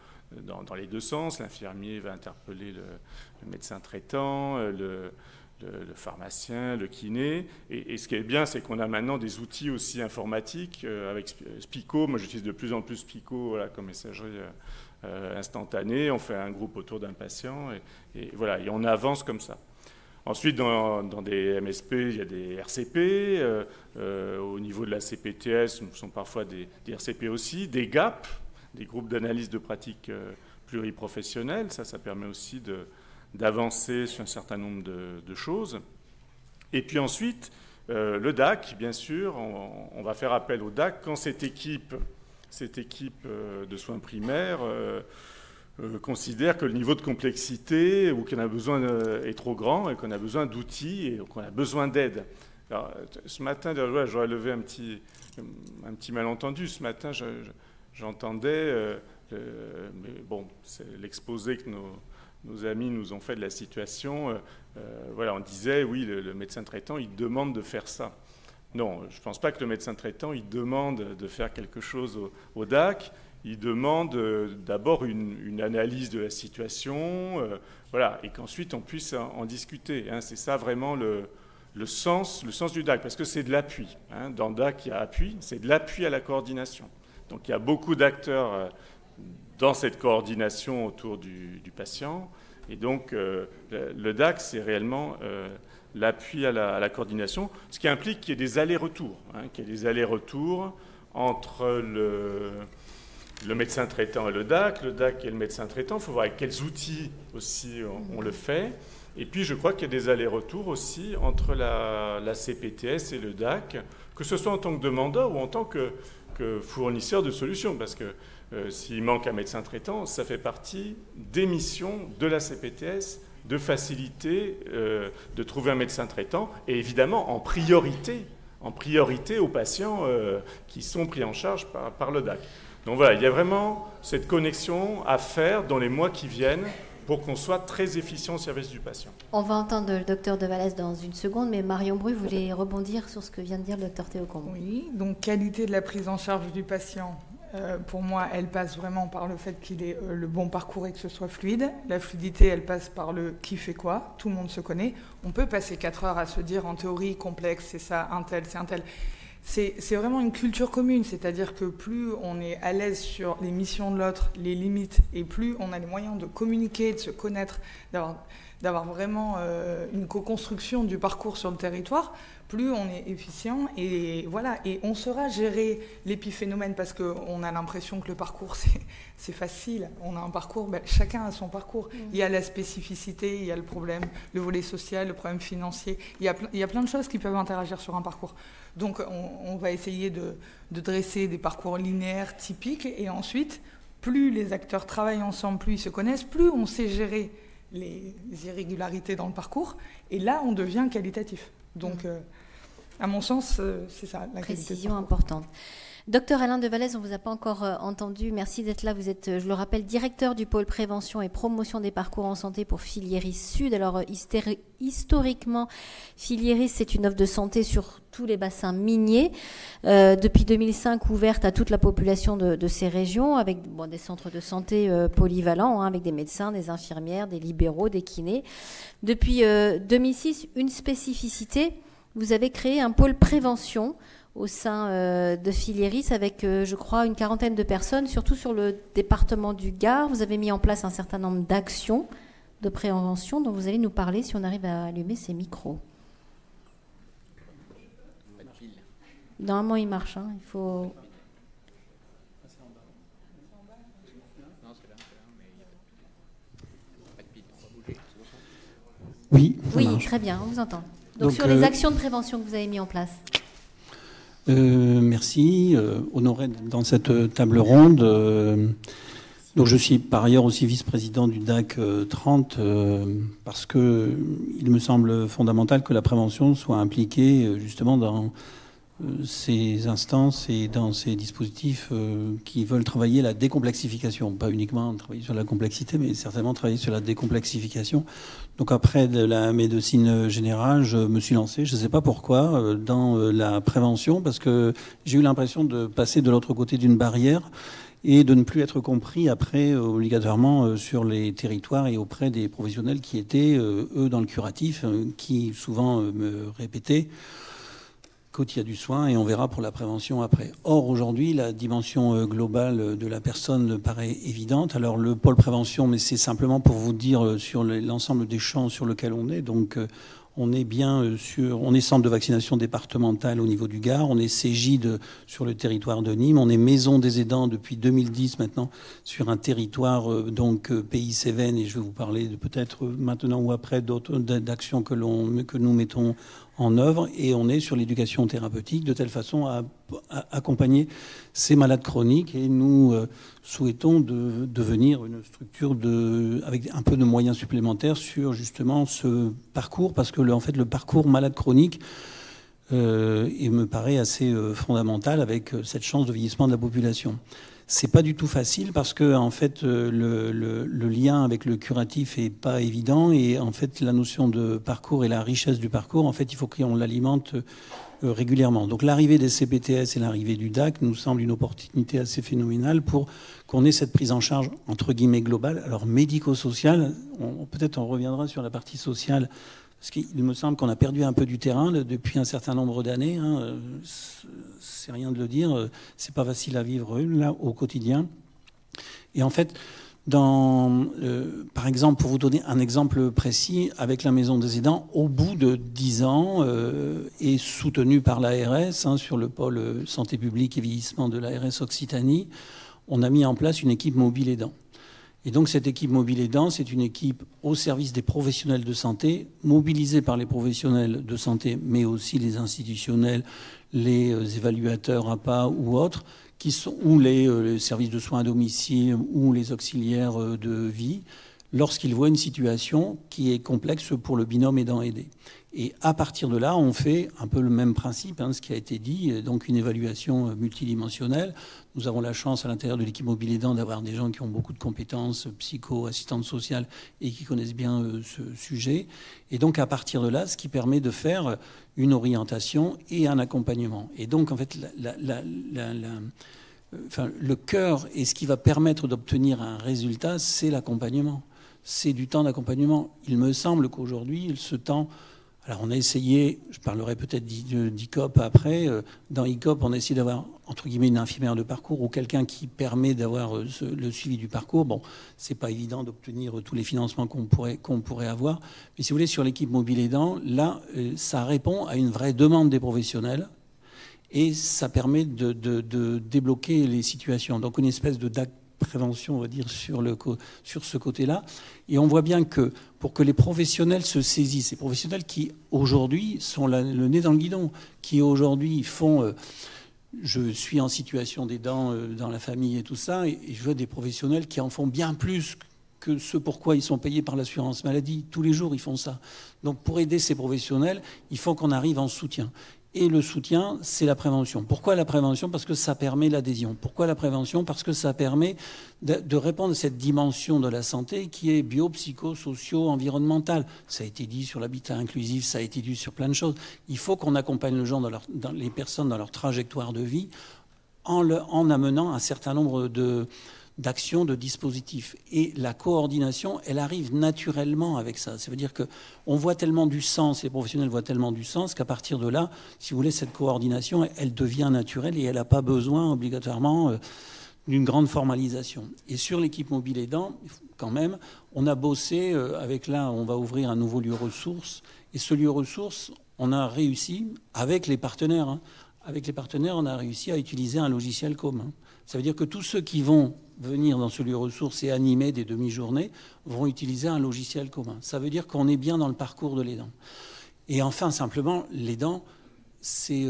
F: les deux sens. L'infirmier va interpeller le médecin traitant, le pharmacien, le kiné. Et ce qui est bien, c'est qu'on a maintenant des outils aussi informatiques avec Spico. Moi, j'utilise de plus en plus Spico comme messagerie instantanée, on fait un groupe autour d'un patient, et voilà, et on avance comme ça. Ensuite, dans des MSP, il y a des RCP. Au niveau de la CPTS, ce sont parfois des RCP aussi, des GAP, des groupes d'analyse de pratiques pluriprofessionnelles. Ça permet aussi d'avancer sur un certain nombre de choses. Et puis ensuite, le DAC, bien sûr, on va faire appel au DAC quand cette équipe de soins primaires considère que le niveau de complexité ou qu'on a besoin est trop grand et qu'on a besoin d'outils et qu'on a besoin d'aide. Alors, ce matin, j'aurais levé un petit malentendu. Ce matin, j'entendais, mais bon, c'est l'exposé que nos amis nous ont fait de la situation. Voilà, on disait, oui, le médecin traitant, il demande de faire ça. Non, je ne pense pas que le médecin traitant, il demande de faire quelque chose au DAC. Il demande d'abord une analyse de la situation, voilà, et qu'ensuite on puisse en discuter. Hein. C'est ça vraiment le sens du DAC, parce que c'est de l'appui. Hein. Dans le DAC, il y a appui, c'est de l'appui à la coordination. Donc il y a beaucoup d'acteurs dans cette coordination autour du patient, et donc le DAC, c'est réellement l'appui à la coordination, ce qui implique qu'il y ait des allers-retours, hein, qu'il y ait des allers-retours entre le médecin traitant et le DAC et le médecin traitant. Il faut voir avec quels outils aussi on le fait. Et puis je crois qu'il y a des allers-retours aussi entre la CPTS et le DAC, que ce soit en tant que demandeur ou en tant que fournisseur de solutions. Parce que s'il manque un médecin traitant, ça fait partie des missions de la CPTS de faciliter, de trouver un médecin traitant, et évidemment en priorité aux patients qui sont pris en charge par le DAC. Donc voilà, il y a vraiment cette connexion à faire dans les mois qui viennent pour qu'on soit très efficient au service du patient.
A: On va entendre le docteur De Vallès dans une seconde, mais Marion Bru voulait rebondir sur ce que vient de dire le docteur Théo Combe.
E: Oui, donc qualité de la prise en charge du patient. Pour moi, elle passe vraiment par le fait qu'il ait le bon parcours et que ce soit fluide. La fluidité, elle passe par le qui fait quoi. Tout le monde se connaît. On peut passer 4 heures à se dire en théorie complexe, c'est ça, un tel, c'est un tel. C'est vraiment une culture commune, c'est-à-dire que plus on est à l'aise sur les missions de l'autre, les limites, et plus on a les moyens de communiquer, de se connaître, d'avoir vraiment une co-construction du parcours sur le territoire, plus on est efficient et voilà, et on saura gérer l'épiphénomène parce qu'on a l'impression que le parcours c'est facile. On a un parcours, chacun a son parcours. Il y a la spécificité, il y a le problème, le volet social, le problème financier. Il y a plein de choses qui peuvent interagir sur un parcours. Donc on va essayer de dresser des parcours linéaires typiques et ensuite, plus les acteurs travaillent ensemble, plus ils se connaissent, plus on sait gérer les irrégularités dans le parcours, et là on devient qualitatif. Donc à mon sens, c'est ça la qualité.
A: Précision importante. Docteur Alain De Vallès, on ne vous a pas encore entendu. Merci d'être là. Vous êtes, je le rappelle, directeur du pôle prévention et promotion des parcours en santé pour Filieris Sud. Alors, historiquement, Filieris, c'est une offre de santé sur tous les bassins miniers. Depuis 2005, ouverte à toute la population de ces régions, avec des centres de santé polyvalents, avec des médecins, des infirmières, des libéraux, des kinés. Depuis 2006, une spécificité, vous avez créé un pôle prévention au sein de Filieris avec, je crois, une quarantaine de personnes, surtout sur le département du Gard. Vous avez mis en place un certain nombre d'actions de prévention dont vous allez nous parler si on arrive à allumer ces micros. Normalement, il marche. Il faut...
G: Oui,
A: très bien, on vous entend. Donc sur les actions de prévention que vous avez mis en place.
G: Merci. Honoré dans cette table ronde. Donc je suis par ailleurs aussi vice-président du DAC 30 parce que il me semble fondamental que la prévention soit impliquée justement dans ces instances et dans ces dispositifs qui veulent travailler la décomplexification. Pas uniquement travailler sur la complexité, mais certainement travailler sur la décomplexification. Donc après de la médecine générale, je me suis lancé, je ne sais pas pourquoi, dans la prévention, parce que j'ai eu l'impression de passer de l'autre côté d'une barrière et de ne plus être compris après obligatoirement sur les territoires et auprès des professionnels qui étaient, eux, dans le curatif, qui souvent me répétaient écoute, il y a du soin et on verra pour la prévention après. Or, aujourd'hui, la dimension globale de la personne paraît évidente. Alors, le pôle prévention, mais c'est simplement pour vous dire sur l'ensemble des champs sur lesquels on est. Donc, on est bien on est centre de vaccination départemental au niveau du Gard, on est CGID sur le territoire de Nîmes, on est maison des aidants depuis 2010 maintenant sur un territoire donc pays Cévennes, et je vais vous parler de peut-être maintenant ou après d'autres d'actions que nous mettons en œuvre, et on est sur l'éducation thérapeutique de telle façon à accompagner ces malades chroniques, et nous souhaitons devenir une structure avec un peu de moyens supplémentaires sur justement ce parcours, parce que en fait le parcours malade chronique il me paraît assez fondamental avec cette chance de vieillissement de la population. C'est pas du tout facile parce que en fait le lien avec le curatif est pas évident, et en fait la notion de parcours et la richesse du parcours, en fait il faut qu'on l'alimente régulièrement. Donc l'arrivée des CPTS et l'arrivée du DAC nous semble une opportunité assez phénoménale pour qu'on ait cette prise en charge entre guillemets globale. Alors médico-sociale, peut-être on reviendra sur la partie sociale, parce qu'il me semble qu'on a perdu un peu du terrain depuis un certain nombre d'années. Hein. C'est rien de le dire. C'est pas facile à vivre là au quotidien. Et en fait, par exemple, pour vous donner un exemple précis, avec la Maison des aidants, au bout de 10 ans, et soutenu par l'ARS, sur le pôle santé publique et vieillissement de l'ARS Occitanie, on a mis en place une équipe mobile aidant. Et donc cette équipe mobile aidant, c'est une équipe au service des professionnels de santé, mobilisée par les professionnels de santé, mais aussi les institutionnels, les évaluateurs APA ou autres, ou les services de soins à domicile ou les auxiliaires de vie, lorsqu'ils voient une situation qui est complexe pour le binôme aidant-aidé. Et à partir de là, on fait un peu le même principe, ce qui a été dit, donc une évaluation multidimensionnelle. Nous avons la chance à l'intérieur de l'équipe mobile aidant d'avoir des gens qui ont beaucoup de compétences psycho, assistantes sociales et qui connaissent bien ce sujet. Et donc à partir de là, ce qui permet de faire une orientation et un accompagnement. Et donc en fait, le cœur et ce qui va permettre d'obtenir un résultat, c'est l'accompagnement. C'est du temps d'accompagnement. Il me semble qu'aujourd'hui, ce temps... Alors on a essayé, je parlerai peut-être d'ICOP après, dans ICOP on a essayé d'avoir entre guillemets une infirmière de parcours ou quelqu'un qui permet d'avoir le suivi du parcours. Bon, c'est pas évident d'obtenir tous les financements qu'on pourrait avoir, mais si vous voulez, sur l'équipe mobile aidant, là ça répond à une vraie demande des professionnels et ça permet de débloquer les situations. Donc une espèce de prévention, on va dire, sur ce côté-là. Et on voit bien que pour que les professionnels se saisissent, ces professionnels qui aujourd'hui sont le nez dans le guidon, qui aujourd'hui font... je suis en situation d'aidant dans la famille et tout ça, et je vois des professionnels qui en font bien plus que ce pourquoi ils sont payés par l'assurance maladie. Tous les jours, ils font ça. Donc pour aider ces professionnels, il faut qu'on arrive en soutien. Et le soutien, c'est la prévention. Pourquoi la prévention ? Parce que ça permet l'adhésion. Pourquoi la prévention ? Parce que ça permet de répondre à cette dimension de la santé qui est bio, psycho, socio, environnementale. Ça a été dit sur l'habitat inclusif, ça a été dit sur plein de choses. Il faut qu'on accompagne les personnes dans leur trajectoire de vie en amenant un certain nombre d'actions, de dispositifs. Et la coordination, elle arrive naturellement avec ça. Ça veut dire qu'on voit tellement du sens, les professionnels voient tellement du sens qu'à partir de là, si vous voulez, cette coordination, elle devient naturelle et elle n'a pas besoin obligatoirement d'une grande formalisation. Et sur l'équipe mobile aidant, quand même, on a bossé on va ouvrir un nouveau lieu ressources. Et ce lieu ressources, on a réussi, avec les partenaires, on a réussi à utiliser un logiciel commun. Ça veut dire que tous ceux qui vont venir dans ce lieu ressources et animer des demi-journées vont utiliser un logiciel commun. Ça veut dire qu'on est bien dans le parcours de l'aidant. Et enfin, simplement, l'aidant, c'est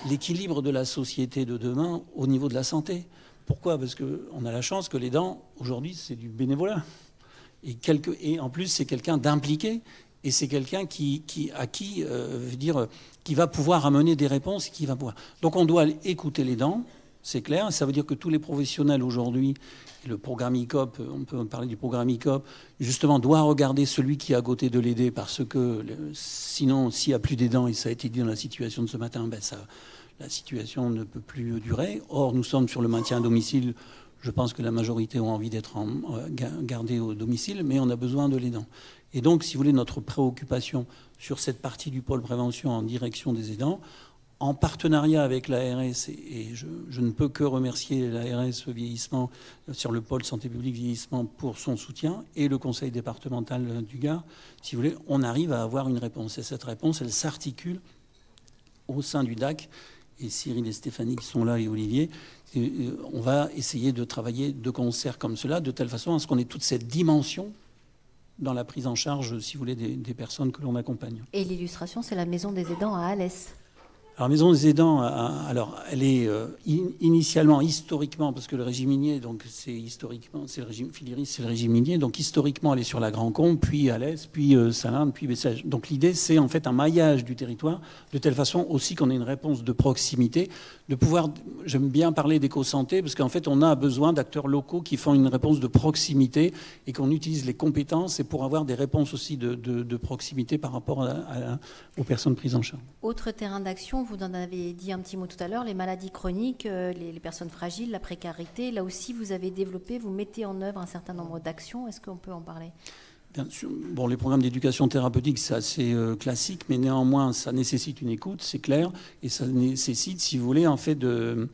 G: l'équilibre de la société de demain au niveau de la santé. Pourquoi ? Parce qu'on a la chance que l'aidant, aujourd'hui, c'est du bénévolat. Et en plus, c'est quelqu'un d'impliqué. Et c'est quelqu'un qui va pouvoir amener des réponses. Qui va pouvoir. Donc on doit écouter l'aidant. C'est clair, ça veut dire que tous les professionnels aujourd'hui, et le programme ICOP, on peut parler du programme ICOP, justement doit regarder celui qui est à côté de l'aider, parce que sinon, s'il n'y a plus d'aidants, et ça a été dit dans la situation de ce matin, la situation ne peut plus durer. Or, nous sommes sur le maintien à domicile. Je pense que la majorité ont envie d'être gardés au domicile, mais on a besoin de l'aidant. Et donc, si vous voulez, notre préoccupation sur cette partie du pôle prévention en direction des aidants, en partenariat avec l'ARS, et je ne peux que remercier l'ARS vieillissement sur le pôle santé publique vieillissement pour son soutien, et le conseil départemental du Gard, si vous voulez, on arrive à avoir une réponse. Et cette réponse, elle s'articule au sein du DAC, et Cyril et Stéphanie qui sont là, et Olivier, on va essayer de travailler de concert comme cela, de telle façon à ce qu'on ait toute cette dimension dans la prise en charge, si vous voulez, des personnes que l'on accompagne.
A: Et l'illustration, c'est la maison des aidants à Alès.
G: Alors, la maison des aidants, alors, elle est initialement, historiquement, parce que le régime minier, donc c'est historiquement, c'est le régime Filiris, c'est le régime minier, donc historiquement, elle est sur la Grand-Combe, puis Alès, puis Salins, puis Bessèges. Donc l'idée, c'est en fait un maillage du territoire, de telle façon aussi qu'on ait une réponse de proximité, de pouvoir, j'aime bien parler d'éco-santé, parce qu'en fait, on a besoin d'acteurs locaux qui font une réponse de proximité et qu'on utilise les compétences et pour avoir des réponses aussi de proximité par rapport aux personnes prises en charge.
A: Autre terrain d'action, vous en avez dit un petit mot tout à l'heure, les maladies chroniques, les personnes fragiles, la précarité. Là aussi, vous avez développé, vous mettez en œuvre un certain nombre d'actions. Est-ce qu'on peut en parler ?
G: Bien sûr. Bon, les programmes d'éducation thérapeutique, c'est assez classique, mais néanmoins, ça nécessite une écoute, c'est clair, et ça nécessite, si vous voulez, en fait, de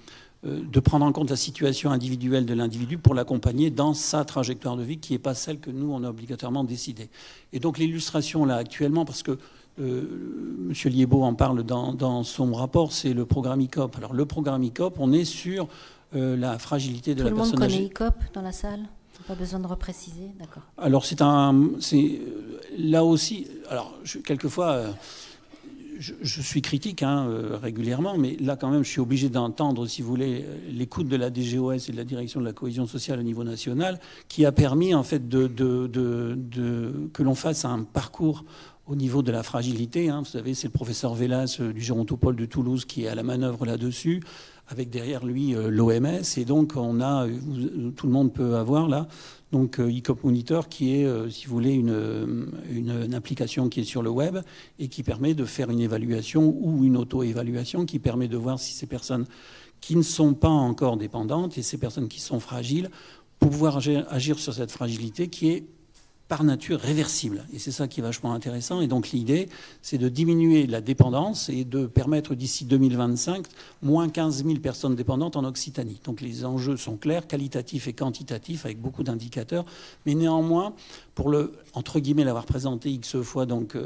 G: prendre en compte la situation individuelle de l'individu pour l'accompagner dans sa trajectoire de vie, qui n'est pas celle que nous, on a obligatoirement décidée. Et donc, l'illustration, là, actuellement, parce que M. Liébaud en parle dans son rapport, c'est le programme ICOP. Alors, le programme ICOP, on est sur la fragilité de la personne âgée.
A: Tout le monde connaît ICOP dans la salle ? Pas besoin de repréciser, d'accord.
G: Alors c'est là aussi. Alors quelquefois, je suis critique régulièrement, mais là quand même, je suis obligé d'entendre, si vous voulez, l'écoute de la DGOS et de la Direction de la cohésion sociale au niveau national, qui a permis en fait que l'on fasse un parcours au niveau de la fragilité. Vous savez, c'est le professeur Vélas du Gérontopole de Toulouse qui est à la manœuvre là-dessus, avec derrière lui l'OMS. Et donc, on a, tout le monde peut avoir là, donc ICOP Monitor, qui est, si vous voulez, une application qui est sur le web et qui permet de faire une évaluation ou une auto-évaluation qui permet de voir si ces personnes qui ne sont pas encore dépendantes et ces personnes qui sont fragiles, pouvoir agir sur cette fragilité qui est par nature réversible. Et c'est ça qui est vachement intéressant. Et donc l'idée, c'est de diminuer la dépendance et de permettre d'ici 2025, moins 15 000 personnes dépendantes en Occitanie. Donc les enjeux sont clairs, qualitatifs et quantitatifs, avec beaucoup d'indicateurs. Mais néanmoins, pour entre guillemets, l'avoir présenté X fois donc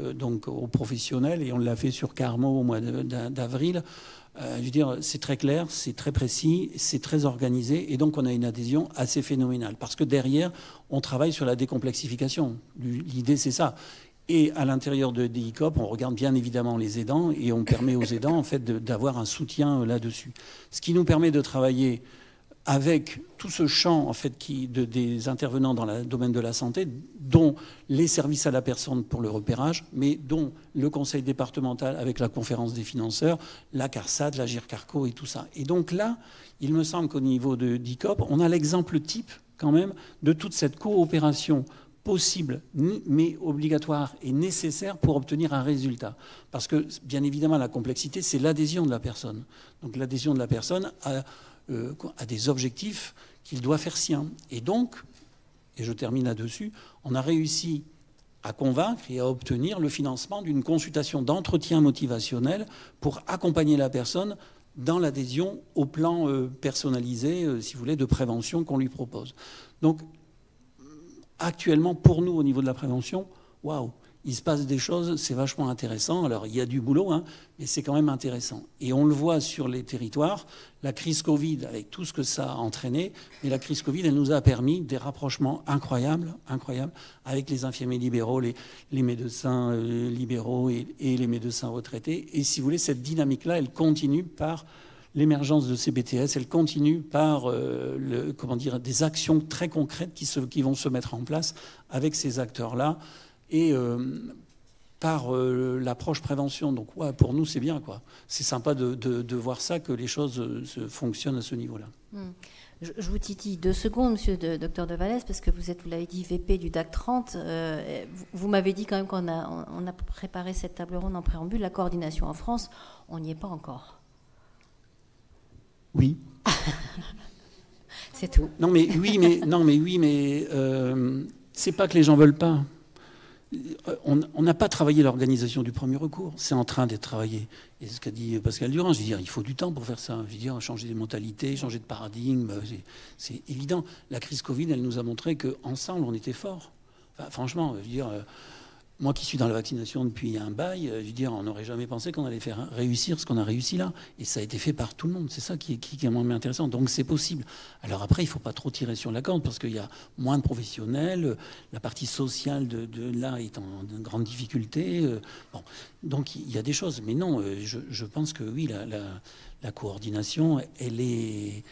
G: aux professionnels, et on l'a fait sur Carmo au mois d'avril, je veux dire, c'est très clair, c'est très précis, c'est très organisé, et donc on a une adhésion assez phénoménale. Parce que derrière, on travaille sur la décomplexification. L'idée, c'est ça. Et à l'intérieur de DICOP, on regarde bien évidemment les aidants, et on permet aux aidants en fait d'avoir un soutien là-dessus. Ce qui nous permet de travailler avec tout ce champ en fait des intervenants dans le domaine de la santé, dont les services à la personne pour le repérage, mais dont le conseil départemental avec la conférence des financeurs, la CARSAT, la GIRCARCO et tout ça. Et donc là, il me semble qu'au niveau de DICOP, on a l'exemple type quand même de toute cette coopération possible, mais obligatoire et nécessaire pour obtenir un résultat. Parce que, bien évidemment, la complexité, c'est l'adhésion de la personne. Donc l'adhésion de la personne à des objectifs qu'il doit faire sien. Et donc, et je termine là-dessus, on a réussi à convaincre et à obtenir le financement d'une consultation d'entretien motivationnel pour accompagner la personne dans l'adhésion au plan personnalisé, si vous voulez, de prévention qu'on lui propose. Donc, actuellement, pour nous, au niveau de la prévention, waouh, il se passe des choses, c'est vachement intéressant. Alors, il y a du boulot, mais c'est quand même intéressant. Et on le voit sur les territoires, la crise Covid, avec tout ce que ça a entraîné, mais la crise Covid, elle nous a permis des rapprochements incroyables, avec les infirmiers libéraux, les médecins libéraux et les médecins retraités. Et si vous voulez, cette dynamique-là, elle continue par l'émergence de ces BTS, elle continue par des actions très concrètes qui vont se mettre en place avec ces acteurs-là. Et par l'approche prévention. Donc, ouais, pour nous, c'est bien, quoi. C'est sympa de voir ça, que les choses fonctionnent à ce niveau-là.
A: Je vous titille 2 secondes, monsieur docteur de Vallès, parce que vous l'avez dit, VP du DAC 30. Vous m'avez dit quand même qu'on a préparé cette table ronde en préambule. La coordination en France, on n'y est pas encore.
G: Oui.
A: C'est tout.
G: Non, mais c'est pas que les gens veulent pas. On n'a pas travaillé l'organisation du premier recours. C'est en train d'être travaillé. Et ce qu'a dit Pascal Durand, je veux dire, il faut du temps pour faire ça. Je veux dire, changer des mentalités, changer de paradigme, c'est évident. La crise Covid, elle nous a montré qu'ensemble, on était forts. Enfin, franchement, je veux dire, moi qui suis dans la vaccination depuis un bail, je veux dire, on n'aurait jamais pensé qu'on allait faire réussir ce qu'on a réussi là. Et ça a été fait par tout le monde. C'est ça qui est vraiment intéressant. Donc c'est possible. Alors après, il ne faut pas trop tirer sur la corde parce qu'il y a moins de professionnels. La partie sociale de là est en grande difficulté. Bon. Donc il y a des choses. Mais non, je pense que oui, la coordination, elle est...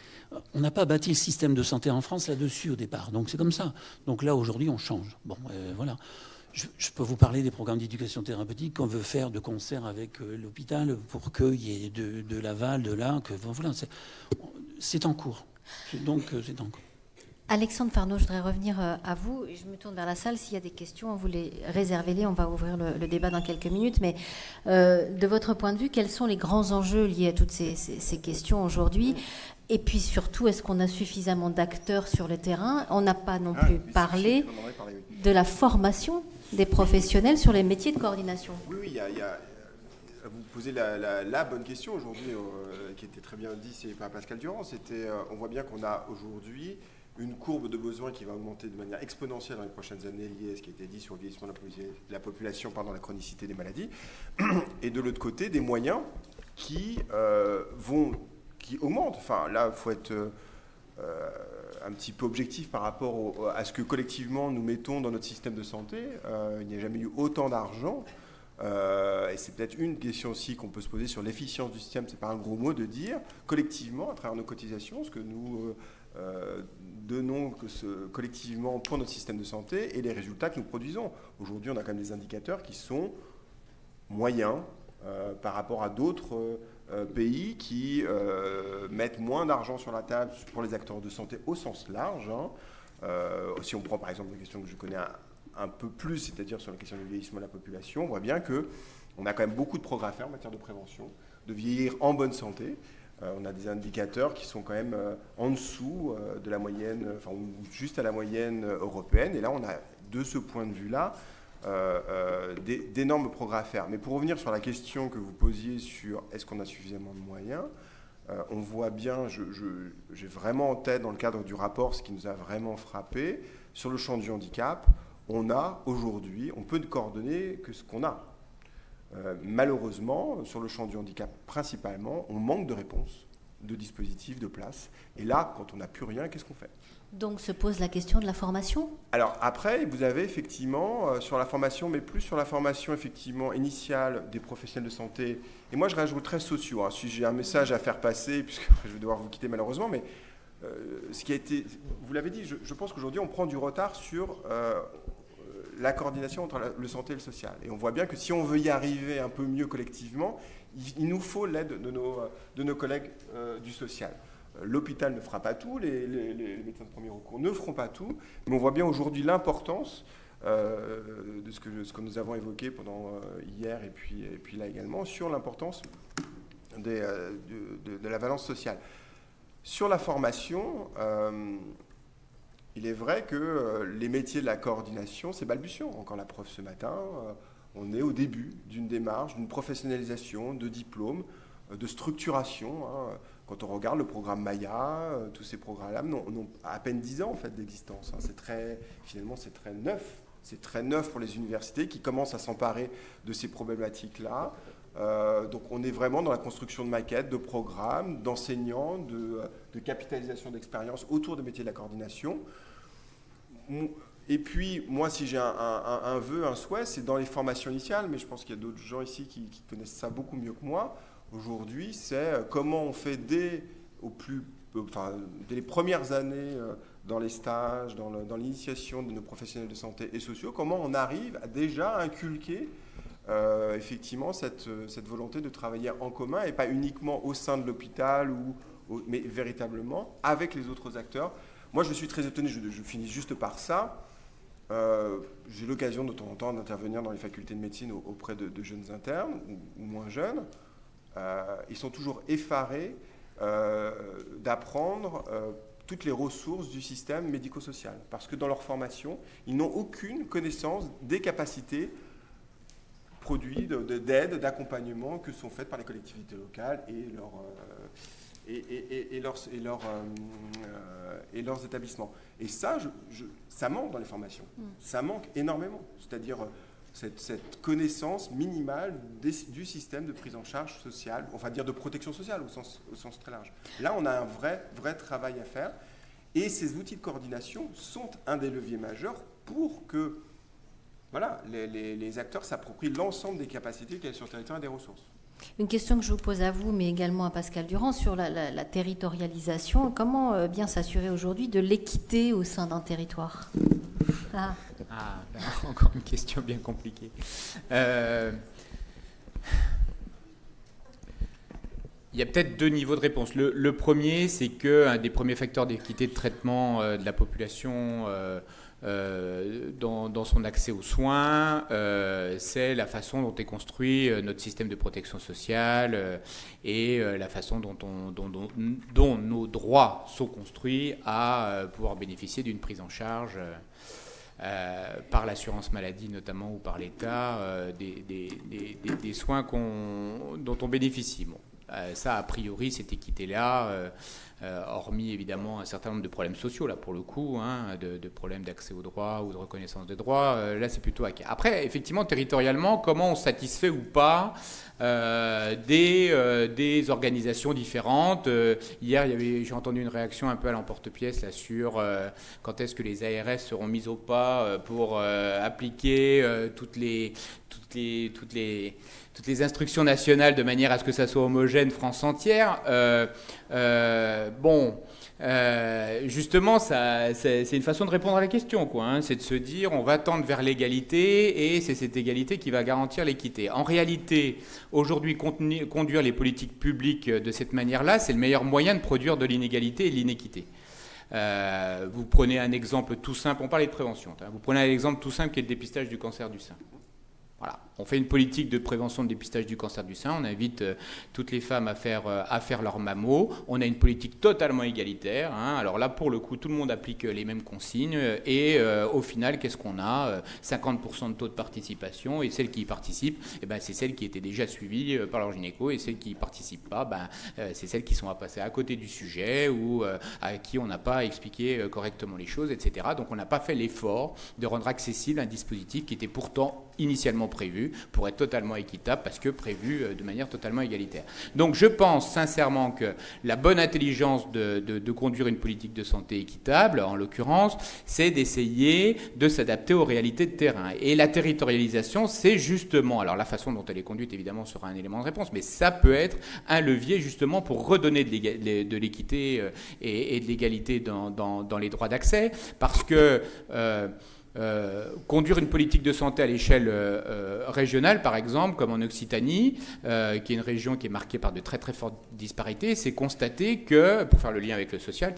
G: On n'a pas bâti le système de santé en France là-dessus au départ. Donc c'est comme ça. Donc là, aujourd'hui, on change. Bon, voilà. Je peux vous parler des programmes d'éducation thérapeutique qu'on veut faire de concert avec l'hôpital pour qu'il y ait de l'aval, de là. Voilà, c'est en cours. Donc, c'est en cours.
A: Alexandre Farneau, je voudrais revenir à vous. Je me tourne vers la salle. S'il y a des questions, vous les réservez-les. On va ouvrir le débat dans quelques minutes. Mais de votre point de vue, quels sont les grands enjeux liés à toutes ces questions aujourd'hui ? Et puis surtout, est-ce qu'on a suffisamment d'acteurs sur le terrain ? On n'a pas non plus parlé de la formation des professionnels sur les métiers de coordination.
C: Oui, vous posez la bonne question aujourd'hui, qui était très bien dit par Pascal Durand. On voit bien qu'on a aujourd'hui une courbe de besoins qui va augmenter de manière exponentielle dans les prochaines années, liée à ce qui a été dit sur le vieillissement de la population, la chronicité des maladies. Et de l'autre côté, des moyens qui augmentent. Enfin, là, il faut être un petit peu objectif par rapport à ce que collectivement nous mettons dans notre système de santé. Il n'y a jamais eu autant d'argent. Et c'est peut-être une question aussi qu'on peut se poser sur l'efficience du système. C'est pas un gros mot de dire collectivement, à travers nos cotisations, ce que nous donnons collectivement pour notre système de santé et les résultats que nous produisons. Aujourd'hui, on a quand même des indicateurs qui sont moyens par rapport à d'autres pays qui mettent moins d'argent sur la table pour les acteurs de santé au sens large. Si on prend par exemple une question que je connais un peu plus, c'est-à-dire sur la question du vieillissement de la population, on voit bien qu'on a quand même beaucoup de progrès à faire en matière de prévention, de vieillir en bonne santé. On a des indicateurs qui sont quand même en dessous de la moyenne, enfin ou juste à la moyenne européenne. Et là, on a de ce point de vue-là d'énormes progrès à faire. Mais pour revenir sur la question que vous posiez sur est-ce qu'on a suffisamment de moyens, on voit bien, j'ai vraiment en tête dans le cadre du rapport ce qui nous a vraiment frappé, sur le champ du handicap, on a aujourd'hui, on peut ne coordonner que ce qu'on a. Malheureusement, sur le champ du handicap principalement, on manque de réponses, de dispositifs, de places. Et là, quand on n'a plus rien, qu'est-ce qu'on fait ?
A: Donc se pose la question de la formation ? Alors
C: après, vous avez effectivement sur la formation, mais plus sur la formation effectivement initiale des professionnels de santé. Et moi, je rajouterais sociaux. Si j'ai un message à faire passer, puisque je vais devoir vous quitter malheureusement, mais ce qui a été, vous l'avez dit, je pense qu'aujourd'hui, on prend du retard sur la coordination entre le santé et le social. Et on voit bien que si on veut y arriver un peu mieux collectivement, il nous faut l'aide de nos collègues du social. L'hôpital ne fera pas tout, les médecins de premier recours ne feront pas tout, mais on voit bien aujourd'hui l'importance de ce que nous avons évoqué pendant hier et puis là également, sur l'importance de la valence sociale. Sur la formation, il est vrai que les métiers de la coordination, c'est balbutiant. Encore la preuve ce matin, on est au début d'une démarche, d'une professionnalisation, de diplôme, de structuration. Quand on regarde le programme Maya, tous ces programmes-là n'ont à peine 10 ans en fait, d'existence. Finalement, c'est très neuf. C'est très neuf pour les universités qui commencent à s'emparer de ces problématiques-là. Donc on est vraiment dans la construction de maquettes, de programmes, d'enseignants, de capitalisation d'expérience autour des métiers de la coordination. Et puis, moi, si j'ai un vœu, un souhait, c'est dans les formations initiales, mais je pense qu'il y a d'autres gens ici qui connaissent ça beaucoup mieux que moi. Aujourd'hui, c'est comment on fait dès les premières années dans les stages, dans l'initiation de nos professionnels de santé et sociaux, comment on arrive à déjà inculquer effectivement cette volonté de travailler en commun et pas uniquement au sein de l'hôpital, mais véritablement avec les autres acteurs. Moi, je suis très étonné, je finis juste par ça. J'ai l'occasion de temps en temps d'intervenir dans les facultés de médecine auprès de jeunes internes ou moins jeunes. Ils sont toujours effarés d'apprendre toutes les ressources du système médico-social. Parce que dans leur formation, ils n'ont aucune connaissance des capacités produits d'aide, d'accompagnement que sont faites par les collectivités locales et leurs établissements. Et ça, ça manque dans les formations. Ça manque énormément. C'est-à-dire cette connaissance minimale du système de prise en charge sociale, enfin dire de protection sociale au sens très large. Là, on a un vrai travail à faire. Et ces outils de coordination sont un des leviers majeurs pour que voilà, les acteurs s'approprient l'ensemble des capacités qu'il y a sur le territoire et des ressources.
A: Une question que je vous pose à vous, mais également à Pascal Durand, sur la territorialisation. Comment bien s'assurer aujourd'hui de l'équité au sein d'un territoire ?
D: Encore une question bien compliquée. Il y a peut-être deux niveaux de réponse. Le premier, c'est qu'un des premiers facteurs d'équité de traitement de la population dans son accès aux soins, c'est la façon dont est construit notre système de protection sociale et la façon dont nos droits sont construits à pouvoir bénéficier d'une prise en charge par l'assurance maladie notamment ou par l'État des soins dont on bénéficie. Bon. Ça, a priori, cette équité-là, hormis évidemment un certain nombre de problèmes sociaux, là pour le coup, de problèmes d'accès aux droits ou de reconnaissance des droits, là c'est plutôt acquis. Après, effectivement, territorialement, comment on satisfait ou pas des organisations différentes. Hier, j'ai entendu une réaction un peu à l'emporte-pièce là, sur quand est-ce que les ARS seront mises au pas pour appliquer toutes les instructions nationales de manière à ce que ça soit homogène France entière. Justement, c'est une façon de répondre à la question, quoi. C'est de se dire, on va tendre vers l'égalité et c'est cette égalité qui va garantir l'équité. En réalité, aujourd'hui, conduire les politiques publiques de cette manière-là, c'est le meilleur moyen de produire de l'inégalité et de l'inéquité. Vous prenez un exemple tout simple, on parlait de prévention. Vous prenez un exemple tout simple qui est le dépistage du cancer du sein. Voilà. On fait une politique de prévention de dépistage du cancer du sein. On invite toutes les femmes à faire leur mammo. On a une politique totalement égalitaire. Alors là, pour le coup, tout le monde applique les mêmes consignes. Et au final, qu'est-ce qu'on a 50% de taux de participation. Et celles qui y participent, c'est celles qui étaient déjà suivies par leur gynéco. Et celles qui n'y participent pas, c'est celles qui sont à passer à côté du sujet ou à qui on n'a pas expliqué correctement les choses, etc. Donc on n'a pas fait l'effort de rendre accessible un dispositif qui était pourtant initialement prévu pour être totalement équitable parce que prévu de manière totalement égalitaire. Donc je pense sincèrement que la bonne intelligence de conduire une politique de santé équitable, en l'occurrence, c'est d'essayer de s'adapter aux réalités de terrain. Et la territorialisation, c'est justement, alors la façon dont elle est conduite évidemment sera un élément de réponse, mais ça peut être un levier justement pour redonner de l'équité et de l'égalité dans les droits d'accès, parce que conduire une politique de santé à l'échelle régionale, par exemple, comme en Occitanie, qui est une région qui est marquée par de très très fortes disparités, c'est constater que, pour faire le lien avec le social,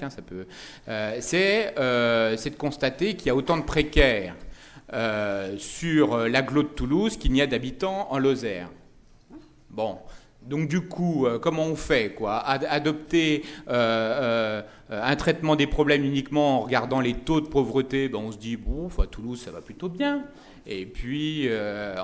D: c'est de constater qu'il y a autant de précaires sur l'agglo de Toulouse qu'il n'y a d'habitants en Lozère. Bon. Donc du coup, comment on fait, quoi ? Adopter un traitement des problèmes uniquement en regardant les taux de pauvreté, on se dit, bon, à Toulouse, ça va plutôt bien. Et puis,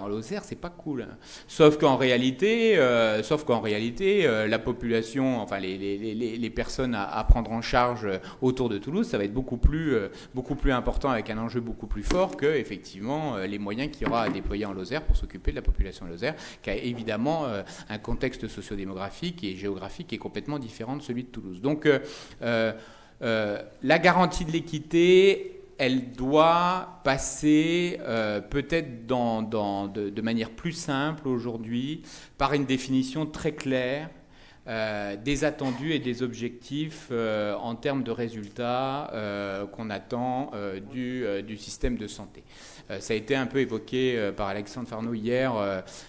D: en Lozère, c'est pas cool. Sauf qu'en réalité, la population, enfin les personnes à prendre en charge autour de Toulouse, ça va être beaucoup plus important avec un enjeu beaucoup plus fort que, effectivement, les moyens qu'il y aura à déployer en Lozère pour s'occuper de la population en Lozère, qui a évidemment un contexte sociodémographique et géographique qui est complètement différent de celui de Toulouse. Donc, la garantie de l'équité, elle doit passer peut-être de manière plus simple aujourd'hui par une définition très claire des attendus et des objectifs en termes de résultats qu'on attend du système de santé. Ça a été un peu évoqué par Alexandre Farneau hier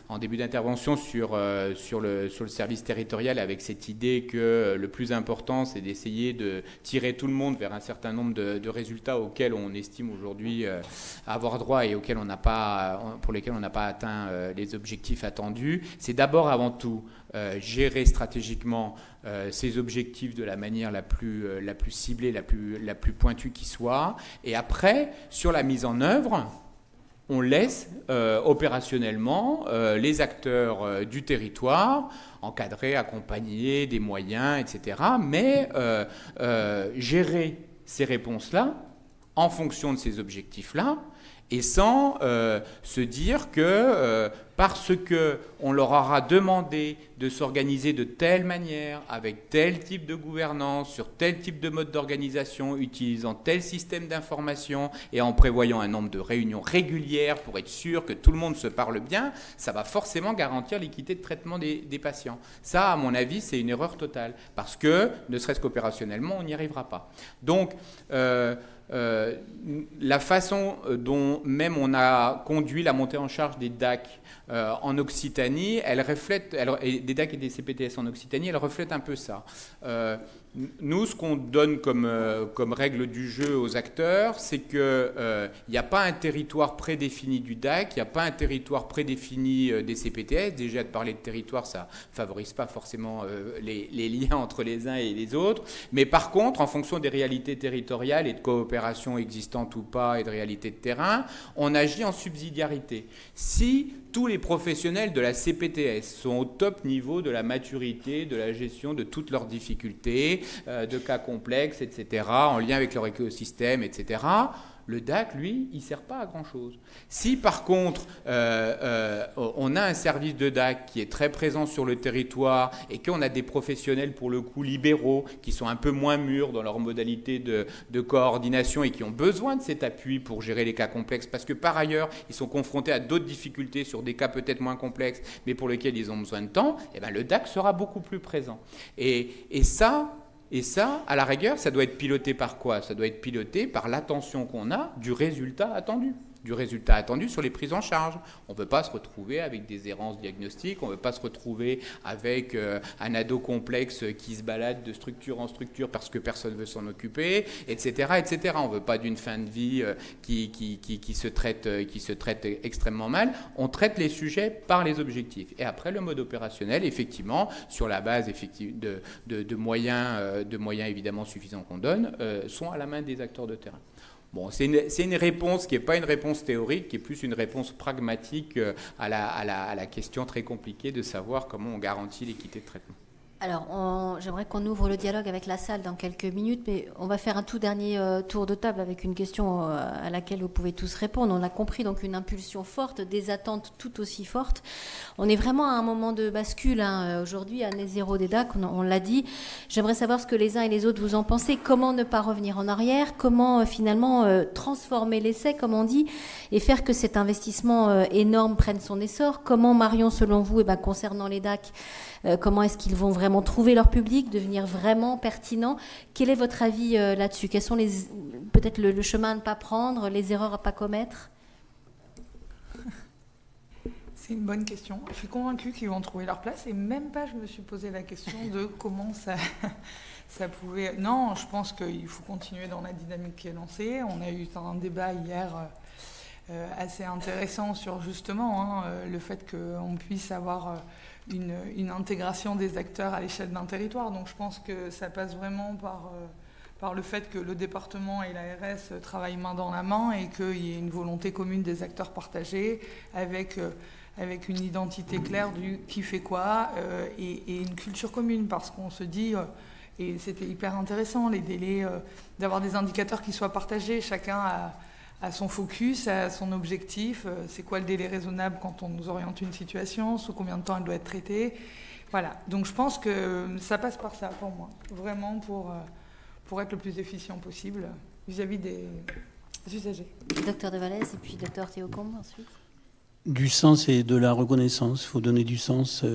D: en début d'intervention sur le service territorial, avec cette idée que le plus important, c'est d'essayer de tirer tout le monde vers un certain nombre de résultats auxquels on estime aujourd'hui avoir droit et pour lesquels on n'a pas atteint les objectifs attendus. C'est d'abord avant tout gérer stratégiquement stratégiquement ces objectifs de la manière la plus ciblée, la plus pointue qui soit. Et après, sur la mise en œuvre, on laisse opérationnellement les acteurs du territoire encadrer, accompagner, des moyens, etc. Mais gérer ces réponses-là en fonction de ces objectifs-là et sans se dire que parce qu'on leur aura demandé de s'organiser de telle manière, avec tel type de gouvernance, sur tel type de mode d'organisation, utilisant tel système d'information et en prévoyant un nombre de réunions régulières pour être sûr que tout le monde se parle bien, ça va forcément garantir l'équité de traitement des patients. Ça, à mon avis, c'est une erreur totale, parce que, ne serait-ce qu'opérationnellement, on n'y arrivera pas. Donc, la façon dont même on a conduit la montée en charge des DAC en Occitanie, elle reflète, des DAC et des CPTS en Occitanie, elle reflète un peu ça. Nous, ce qu'on donne comme règle du jeu aux acteurs, c'est qu'il n'y a pas un territoire prédéfini du DAC, il n'y a pas un territoire prédéfini des CPTS. Déjà, de parler de territoire, ça ne favorise pas forcément les liens entre les uns et les autres. Mais par contre, en fonction des réalités territoriales et de coopération existantes ou pas et de réalités de terrain, on agit en subsidiarité. Si tous les professionnels de la CPTS sont au top niveau de la maturité, de la gestion de toutes leurs difficultés, de cas complexes, etc., en lien avec leur écosystème, etc., le DAC, lui, il ne sert pas à grand-chose. Si, par contre, on a un service de DAC qui est très présent sur le territoire et qu'on a des professionnels, pour le coup, libéraux, qui sont un peu moins mûrs dans leur modalité de coordination et qui ont besoin de cet appui pour gérer les cas complexes, parce que, par ailleurs, ils sont confrontés à d'autres difficultés sur des cas peut-être moins complexes, mais pour lesquels ils ont besoin de temps, eh bien, le DAC sera beaucoup plus présent. Et ça, à la rigueur, ça doit être piloté par quoi? Ça doit être piloté par l'attention qu'on a du résultat attendu sur les prises en charge. On ne veut pas se retrouver avec des errances diagnostiques, on ne veut pas se retrouver avec un ado complexe qui se balade de structure en structure parce que personne ne veut s'en occuper, etc., etc. On ne veut pas d'une fin de vie qui se traite extrêmement mal. On traite les sujets par les objectifs. Et après, le mode opérationnel, effectivement, sur la base de moyens évidemment suffisants qu'on donne, sont à la main des acteurs de terrain. Bon, c'est une réponse qui n'est pas une réponse théorique, qui est plus une réponse pragmatique à la question très compliquée de savoir comment on garantit l'équité de traitement.
A: Alors, j'aimerais qu'on ouvre le dialogue avec la salle dans quelques minutes, mais on va faire un tout dernier tour de table avec une question à laquelle vous pouvez tous répondre. On a compris donc une impulsion forte, des attentes tout aussi fortes. On est vraiment à un moment de bascule aujourd'hui, année zéro des DAC, on l'a dit. J'aimerais savoir ce que les uns et les autres vous en pensez. Comment ne pas revenir en arrière? Comment finalement transformer l'essai, comme on dit, et faire que cet investissement énorme prenne son essor? Comment, Marion, selon vous, concernant les DAC, comment est-ce qu'ils vont vraiment trouver leur public, devenir vraiment pertinents? Quel est votre avis là-dessus? Quels sont peut-être le chemin à ne pas prendre, les erreurs à ne pas commettre?
E: C'est une bonne question. Je suis convaincue qu'ils vont trouver leur place et même pas je me suis posé la question de comment ça pouvait... Non, je pense qu'il faut continuer dans la dynamique qui est lancée. On a eu un débat hier assez intéressant sur justement le fait qu'on puisse avoir... Une intégration des acteurs à l'échelle d'un territoire. Donc je pense que ça passe vraiment par le fait que le département et l'ARS travaillent main dans la main et qu'il y ait une volonté commune des acteurs partagés avec une identité claire du qui fait quoi et une culture commune, parce qu'on se dit, et c'était hyper intéressant, les délais, d'avoir des indicateurs qui soient partagés, chacun à son focus, à son objectif, c'est quoi le délai raisonnable quand on nous oriente une situation, sous combien de temps elle doit être traitée. Voilà, donc je pense que ça passe par ça pour moi, vraiment pour être le plus efficient possible vis-à-vis des usagers.
A: Docteur de Vallès et puis docteur Théo Combe ensuite.
G: Du sens et de la reconnaissance. Il faut donner du sens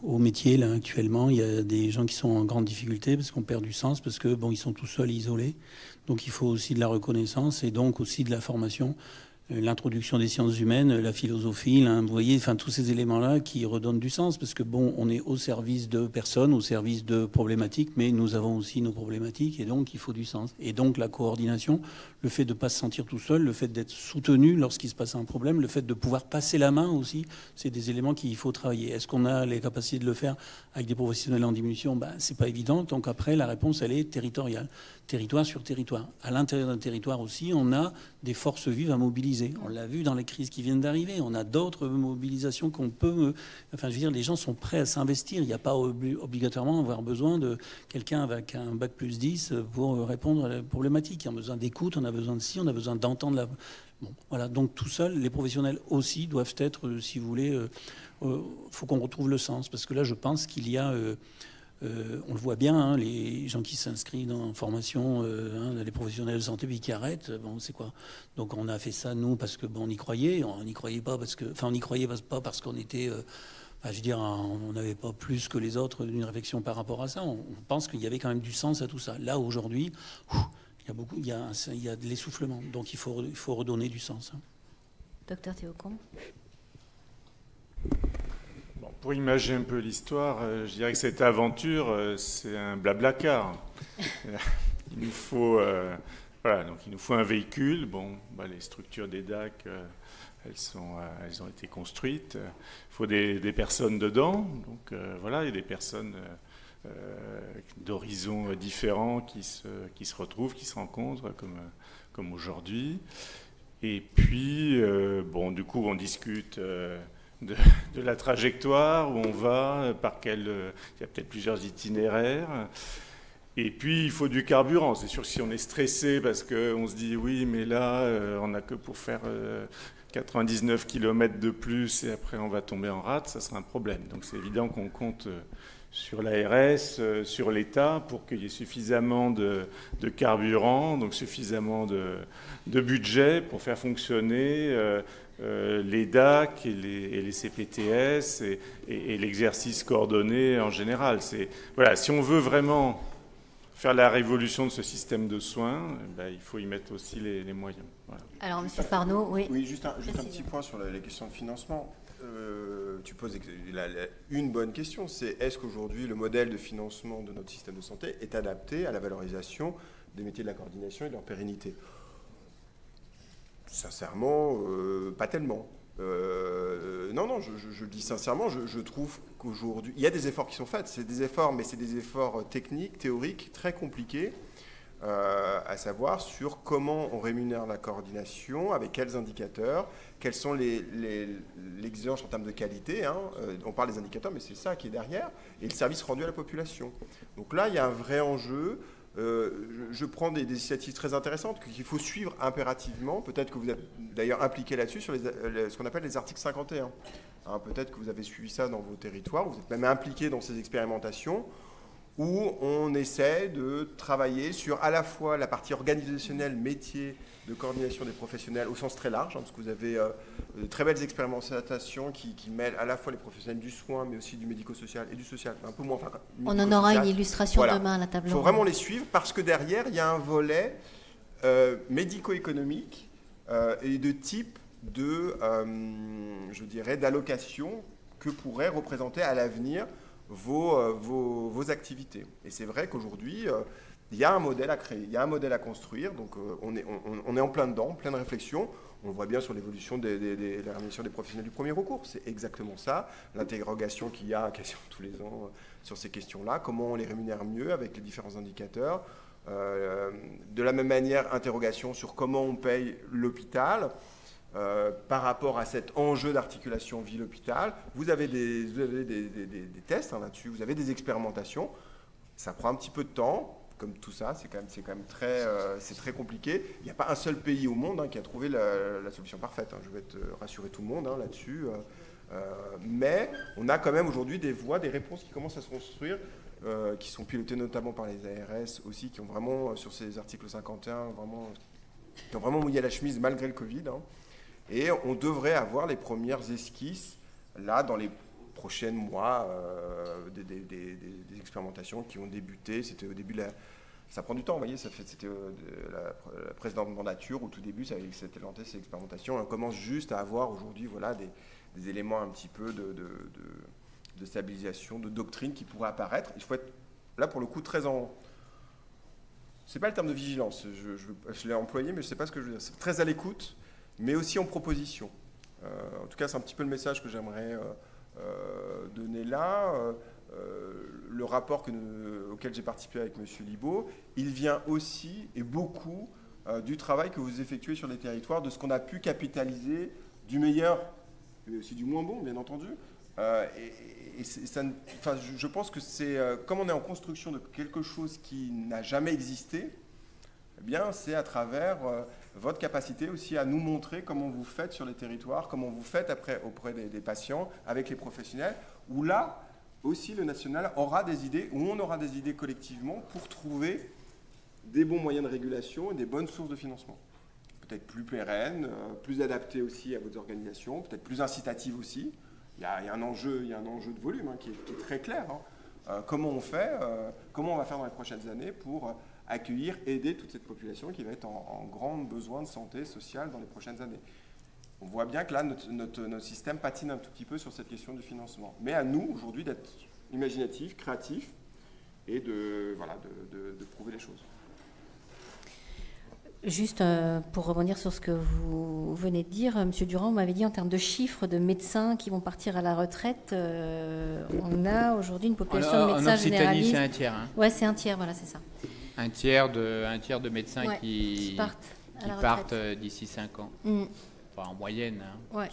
G: au métier. Là, actuellement, il y a des gens qui sont en grande difficulté parce qu'on perd du sens, parce que ils sont tout seuls, isolés. Donc il faut aussi de la reconnaissance et donc aussi de la formation. l'introduction des sciences humaines, la philosophie, vous voyez, enfin tous ces éléments-là qui redonnent du sens, parce que bon, on est au service de personnes, au service de problématiques, mais nous avons aussi nos problématiques, et donc il faut du sens. Et donc la coordination, le fait de ne pas se sentir tout seul, le fait d'être soutenu lorsqu'il se passe un problème, le fait de pouvoir passer la main aussi, c'est des éléments qu'il faut travailler. Est-ce qu'on a les capacités de le faire avec des professionnels en diminution? C'est pas évident. Donc après, la réponse, elle est territoriale, territoire sur territoire. À l'intérieur d'un territoire aussi, on a des forces vives à mobiliser. On l'a vu dans les crises qui viennent d'arriver. On a d'autres mobilisations qu'on peut... Enfin, je veux dire, les gens sont prêts à s'investir. Il n'y a pas obligatoirement avoir besoin de quelqu'un avec un bac plus 10 pour répondre à la problématique. On a besoin d'écoute, on a besoin de ci, on a besoin d'entendre la... Bon, voilà. Donc tout seul, les professionnels aussi doivent être, si vous voulez... faut qu'on retrouve le sens. Parce que là, je pense qu'il y a... on le voit bien, hein, les gens qui s'inscrivent en formation, les professionnels de santé, puis qui arrêtent, bon, c'est quoi? Donc on a fait ça, nous, parce que bon, on y croyait pas parce que... Enfin, on n'y croyait pas parce qu'on était... je veux dire, on n'avait pas plus que les autres d'une réflexion par rapport à ça. On pense qu'il y avait quand même du sens à tout ça. Là, aujourd'hui, il y a de l'essoufflement. Donc il faut redonner du sens. Hein.
A: Docteur Théocombe.
F: Pour imager un peu l'histoire, je dirais que cette aventure, c'est un blablacar. Il nous faut, donc il nous faut un véhicule. Bon, les structures des DAC, elles ont été construites. Il faut des personnes dedans. Donc voilà, il y a des personnes d'horizons différents qui se retrouvent, qui se rencontrent, comme aujourd'hui. Et puis, du coup, on discute... De la trajectoire, où on va, il y a peut-être plusieurs itinéraires. Et puis, il faut du carburant. C'est sûr que si on est stressé parce qu'on se dit, oui, mais là, on n'a que pour faire 99 km de plus et après on va tomber en rade, ça sera un problème. Donc c'est évident qu'on compte sur l'ARS, sur l'État, pour qu'il y ait suffisamment de carburant, donc suffisamment de budget pour faire fonctionner les DAC et les CPTS et l'exercice coordonné en général. Voilà, si on veut vraiment faire la révolution de ce système de soins, il faut y mettre aussi les moyens. Voilà.
A: Alors, M. Farneau, oui.
C: Oui, juste un petit point sur les questions de financement. Tu poses une bonne question, c'est est-ce qu'aujourd'hui le modèle de financement de notre système de santé est adapté à la valorisation des métiers de la coordination et de leur pérennité? Sincèrement, pas tellement. Non, je le dis sincèrement, je trouve qu'aujourd'hui, il y a des efforts qui sont faits, c'est des efforts, mais c'est des efforts techniques, théoriques, très compliqués, à savoir sur comment on rémunère la coordination, avec quels indicateurs, quelles sont les exigences en termes de qualité. Hein. On parle des indicateurs, mais c'est ça qui est derrière, et le service rendu à la population. Donc là, il y a un vrai enjeu. Je prends des initiatives très intéressantes qu'il faut suivre impérativement. Peut-être que vous êtes d'ailleurs impliqué là-dessus sur ce qu'on appelle les articles 51. Hein, peut-être que vous avez suivi ça dans vos territoires, vous êtes même impliqué dans ces expérimentations où on essaie de travailler sur à la fois la partie organisationnelle, métier de coordination des professionnels au sens très large, hein, parce que vous avez de très belles expérimentations qui mêlent à la fois les professionnels du soin, mais aussi du médico-social et du social, un peu moins. Enfin,
A: on en aura une illustration demain à la table ronde.
C: Il faut vraiment les suivre parce que derrière, il y a un volet médico-économique et de type de, je dirais, d'allocation que pourraient représenter à l'avenir vos activités. Et c'est vrai qu'aujourd'hui, il y a un modèle à créer, il y a un modèle à construire, donc on est en plein dedans, en pleine réflexion. On le voit bien sur l'évolution de la rémunération des professionnels du premier recours, c'est exactement ça, l'interrogation qu'il y a quasiment tous les ans sur ces questions-là, comment on les rémunère mieux avec les différents indicateurs. De la même manière, interrogation sur comment on paye l'hôpital. Par rapport à cet enjeu d'articulation ville-hôpital, vous avez des tests hein, là-dessus, vous avez des expérimentations, ça prend un petit peu de temps, comme tout ça, c'est quand même très compliqué. Il n'y a pas un seul pays au monde hein, qui a trouvé la solution parfaite, hein. Je vais rassurer tout le monde hein, là-dessus, mais on a quand même aujourd'hui des voies, des réponses qui commencent à se construire, qui sont pilotées notamment par les ARS aussi, qui ont vraiment, sur ces articles 51, qui ont vraiment mouillé la chemise malgré le Covid, hein. Et on devrait avoir les premières esquisses, là, dans les prochains mois, des expérimentations qui ont débuté. C'était au début Ça prend du temps, vous voyez, c'était la précédente mandature, au tout début, ça s'était lancé ces expérimentations. On commence juste à avoir aujourd'hui voilà, des éléments un petit peu de stabilisation, de doctrine qui pourraient apparaître. Il faut être, là, pour le coup, très en... C'est pas le terme de vigilance, je l'ai employé, mais je ne sais pas ce que je veux dire. C'est très à l'écoute, mais aussi en proposition. En tout cas, c'est un petit peu le message que j'aimerais donner là. Le rapport auquel j'ai participé avec M. Libaud, il vient aussi, et beaucoup, du travail que vous effectuez sur les territoires, de ce qu'on a pu capitaliser, du meilleur, mais aussi du moins bon, bien entendu. Je pense que c'est, comme on est en construction de quelque chose qui n'a jamais existé, eh bien, c'est à travers votre capacité aussi à nous montrer comment vous faites sur les territoires, comment vous faites après auprès des patients, avec les professionnels, où là, aussi le national aura des idées, ou on aura des idées collectivement pour trouver des bons moyens de régulation et des bonnes sources de financement. Peut-être plus pérennes, plus adaptées aussi à votre organisation, peut-être plus incitatives aussi. Il y a un enjeu de volume qui est très clair. Comment on fait, comment on va faire dans les prochaines années pour accueillir, aider toute cette population qui va être en grand besoin de santé sociale dans les prochaines années. On voit bien que là, notre système patine un tout petit peu sur cette question du financement. Mais à nous, aujourd'hui, d'être imaginatifs, créatifs et de prouver les choses.
A: Juste pour rebondir sur ce que vous venez de dire, M. Durand, vous m'avez dit en termes de chiffres de médecins qui vont partir à la retraite, on a aujourd'hui une population de médecins généralistes.
D: En Occitanie, c'est un tiers. Hein.
A: Ouais, c'est un tiers, voilà, c'est ça.
D: Un tiers de médecins qui partent d'ici 5 ans. Enfin, en moyenne,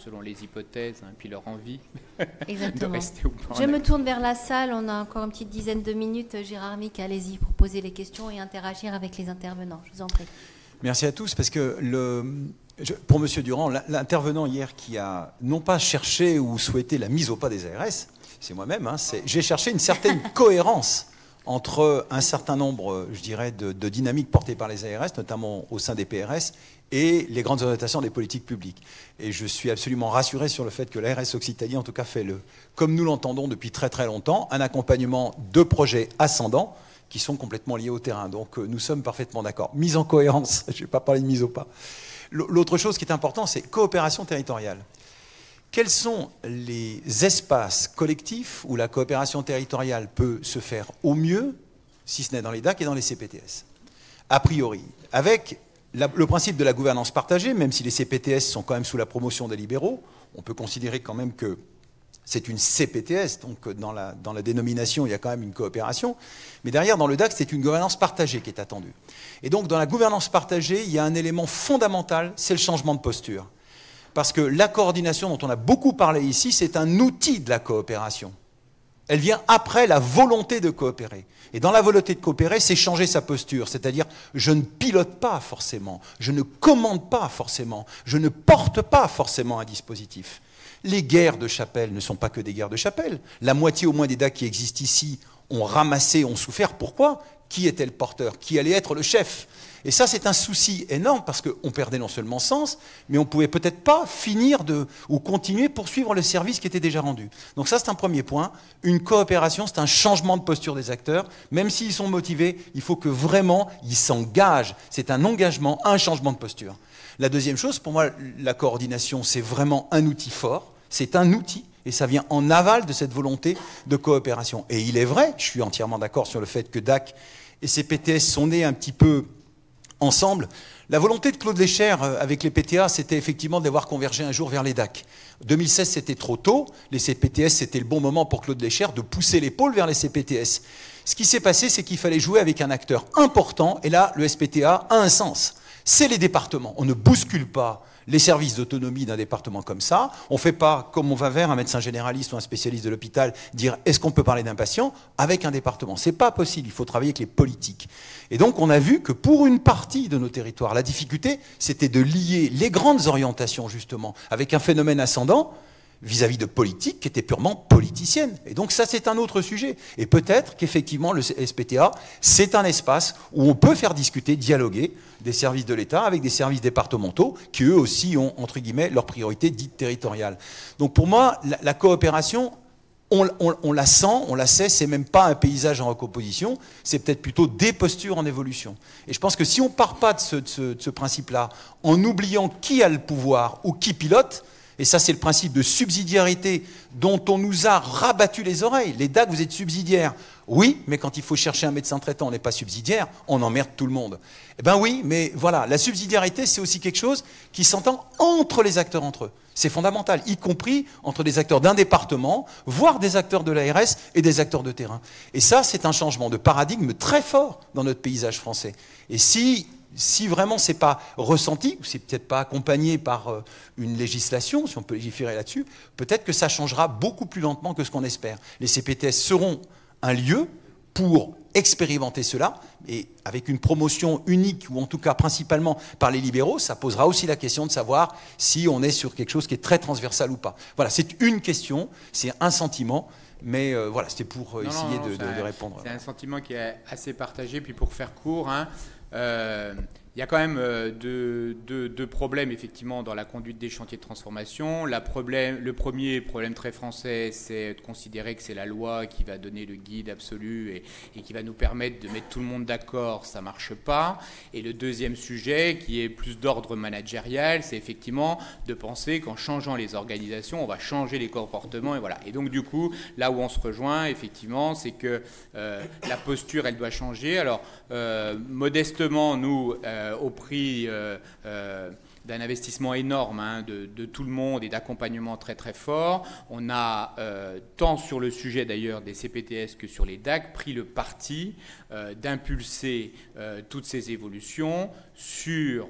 D: selon les hypothèses, puis leur envie de rester ou pas.
A: Je me tourne vers la salle, on a encore une petite dizaine de minutes. Gérard Mick, allez-y pour poser les questions et interagir avec les intervenants. Je vous en prie.
B: Merci à tous, parce que pour M. Durand, l'intervenant hier qui a non pas cherché ou souhaité la mise au pas des ARS, c'est moi-même, j'ai cherché une certaine cohérence entre un certain nombre, je dirais, de dynamiques portées par les ARS, notamment au sein des PRS, et les grandes orientations des politiques publiques. Et je suis absolument rassuré sur le fait que l'ARS Occitanie, en tout cas, fait, comme nous l'entendons depuis très très longtemps, un accompagnement de projets ascendants qui sont complètement liés au terrain. Donc nous sommes parfaitement d'accord. Mise en cohérence, je ne vais pas parler de mise au pas. L'autre chose qui est importante, c'est coopération territoriale. Quels sont les espaces collectifs où la coopération territoriale peut se faire au mieux, si ce n'est dans les DAC et dans les CPTS? A priori, avec le principe de la gouvernance partagée, même si les CPTS sont quand même sous la promotion des libéraux, on peut considérer quand même que c'est une CPTS, donc dans la dénomination, il y a quand même une coopération. Mais derrière, dans le DAC, c'est une gouvernance partagée qui est attendue. Et donc, dans la gouvernance partagée, il y a un élément fondamental, c'est le changement de posture. Parce que la coordination dont on a beaucoup parlé ici, c'est un outil de la coopération. Elle vient après la volonté de coopérer. Et dans la volonté de coopérer, c'est changer sa posture. C'est-à-dire, je ne pilote pas forcément, je ne commande pas forcément, je ne porte pas forcément un dispositif. Les guerres de chapelle ne sont pas que des guerres de chapelle. La moitié au moins des DAC qui existent ici ont ramassé, ont souffert. Pourquoi? Qui était le porteur? Qui allait être le chef? Et ça, c'est un souci énorme parce qu'on perdait non seulement sens, mais on ne pouvait peut-être pas finir ou continuer, poursuivre le service qui était déjà rendu. Donc ça, c'est un premier point. Une coopération, c'est un changement de posture des acteurs. Même s'ils sont motivés, il faut que vraiment ils s'engagent. C'est un engagement, un changement de posture. La deuxième chose, pour moi, la coordination, c'est vraiment un outil fort. C'est un outil, et ça vient en aval de cette volonté de coopération. Et il est vrai, je suis entièrement d'accord sur le fait que DAC et CPTS sont nés un petit peu ensemble. La volonté de Claude Lécher avec les PTA, c'était effectivement de les voir converger un jour vers les DAC. 2016, c'était trop tôt. Les CPTS, c'était le bon moment pour Claude Lécher de pousser l'épaule vers les CPTS. Ce qui s'est passé, c'est qu'il fallait jouer avec un acteur important, et là, le SPTA a un sens. C'est les départements. On ne bouscule pas les services d'autonomie d'un département comme ça. On ne fait pas, comme on va vers un médecin généraliste ou un spécialiste de l'hôpital, dire est-ce qu'on peut parler d'un patient avec un département. Ce n'est pas possible, il faut travailler avec les politiques. Et donc on a vu que pour une partie de nos territoires, la difficulté, c'était de lier les grandes orientations justement avec un phénomène ascendant vis-à-vis de politiques qui étaient purement politiciennes. Et donc ça, c'est un autre sujet. Et peut-être qu'effectivement, le SPTA, c'est un espace où on peut faire discuter, dialoguer des services de l'État avec des services départementaux qui, eux aussi, ont, entre guillemets, leur priorité dite territoriale. Donc pour moi, la coopération, on la sent, on la sait, c'est même pas un paysage en recomposition, c'est peut-être plutôt des postures en évolution. Et je pense que si on ne part pas de ce principe-là, en oubliant qui a le pouvoir ou qui pilote, et ça c'est le principe de subsidiarité dont on nous a rabattu les oreilles. Les DAC, vous êtes subsidiaires. Oui, mais quand il faut chercher un médecin traitant, on n'est pas subsidiaire, on emmerde tout le monde. Eh bien oui, mais voilà, la subsidiarité, c'est aussi quelque chose qui s'entend entre les acteurs entre eux. C'est fondamental, y compris entre des acteurs d'un département, voire des acteurs de l'ARS et des acteurs de terrain. Et ça, c'est un changement de paradigme très fort dans notre paysage français. Et si vraiment c'est pas ressenti, ou c'est peut-être pas accompagné par une législation, si on peut légiférer là-dessus, peut-être que ça changera beaucoup plus lentement que ce qu'on espère. Les CPTS seront un lieu pour expérimenter cela, et avec une promotion unique, ou en tout cas principalement par les libéraux, ça posera aussi la question de savoir si on est sur quelque chose qui est très transversal ou pas. Voilà, c'est une question, c'est un sentiment, mais voilà, c'était pour essayer de répondre.
D: C'est un sentiment qui est assez partagé, puis pour faire court, il y a quand même deux problèmes effectivement dans la conduite des chantiers de transformation. Le premier problème très français, c'est de considérer que c'est la loi qui va donner le guide absolu et qui va nous permettre de mettre tout le monde d'accord. Ça ne marche pas. Et le deuxième sujet, qui est plus d'ordre managérial, c'est effectivement de penser qu'en changeant les organisations, on va changer les comportements. Et voilà. Et donc du coup, là où on se rejoint, effectivement, c'est que la posture, elle doit changer. Alors, modestement, nous... au prix d'un investissement énorme de tout le monde et d'accompagnement très très fort. On a, tant sur le sujet d'ailleurs des CPTS que sur les DAC, pris le parti d'impulser toutes ces évolutions sur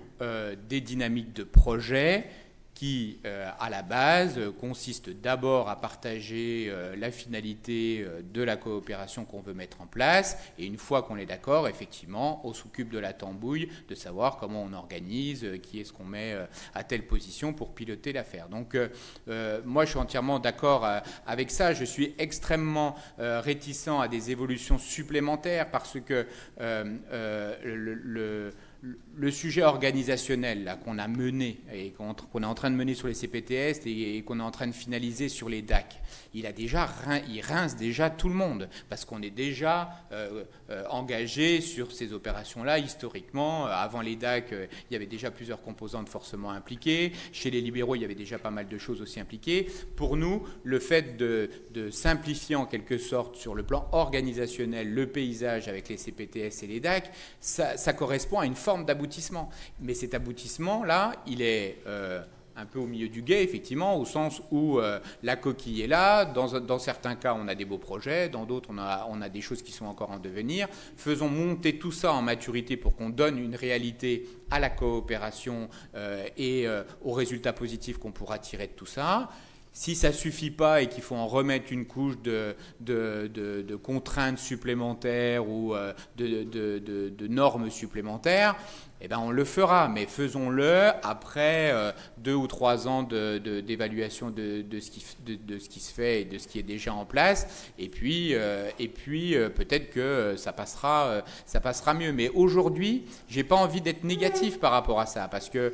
D: des dynamiques de projet qui, à la base, consiste d'abord à partager la finalité de la coopération qu'on veut mettre en place, et une fois qu'on est d'accord, effectivement, on s'occupe de la tambouille, de savoir comment on organise, qui est-ce qu'on met à telle position pour piloter l'affaire. Donc, moi, je suis entièrement d'accord avec ça. Je suis extrêmement réticent à des évolutions supplémentaires parce que le sujet organisationnel là, qu'on a mené et qu'on est en train de mener sur les CPTS et qu'on est en train de finaliser sur les DAC, il rince déjà tout le monde parce qu'on est déjà engagé sur ces opérations-là historiquement. Avant les DAC, il y avait déjà plusieurs composantes forcément impliquées. Chez les libéraux, il y avait déjà pas mal de choses aussi impliquées. Pour nous, le fait de simplifier en quelque sorte sur le plan organisationnel le paysage avec les CPTS et les DAC, ça correspond à une forme d'aboutissement. Mais cet aboutissement-là, il est un peu au milieu du gué, effectivement, au sens où la coquille est là. Dans certains cas, on a des beaux projets. Dans d'autres, on a des choses qui sont encore en devenir. Faisons monter tout ça en maturité pour qu'on donne une réalité à la coopération et aux résultats positifs qu'on pourra tirer de tout ça. Si ça ne suffit pas et qu'il faut en remettre une couche de contraintes supplémentaires ou de normes supplémentaires, eh ben on le fera, mais faisons-le après 2 ou 3 ans d'évaluation de ce qui se fait et de ce qui est déjà en place. Et puis peut-être que ça passera mieux. Mais aujourd'hui, j'ai pas envie d'être négatif par rapport à ça, parce que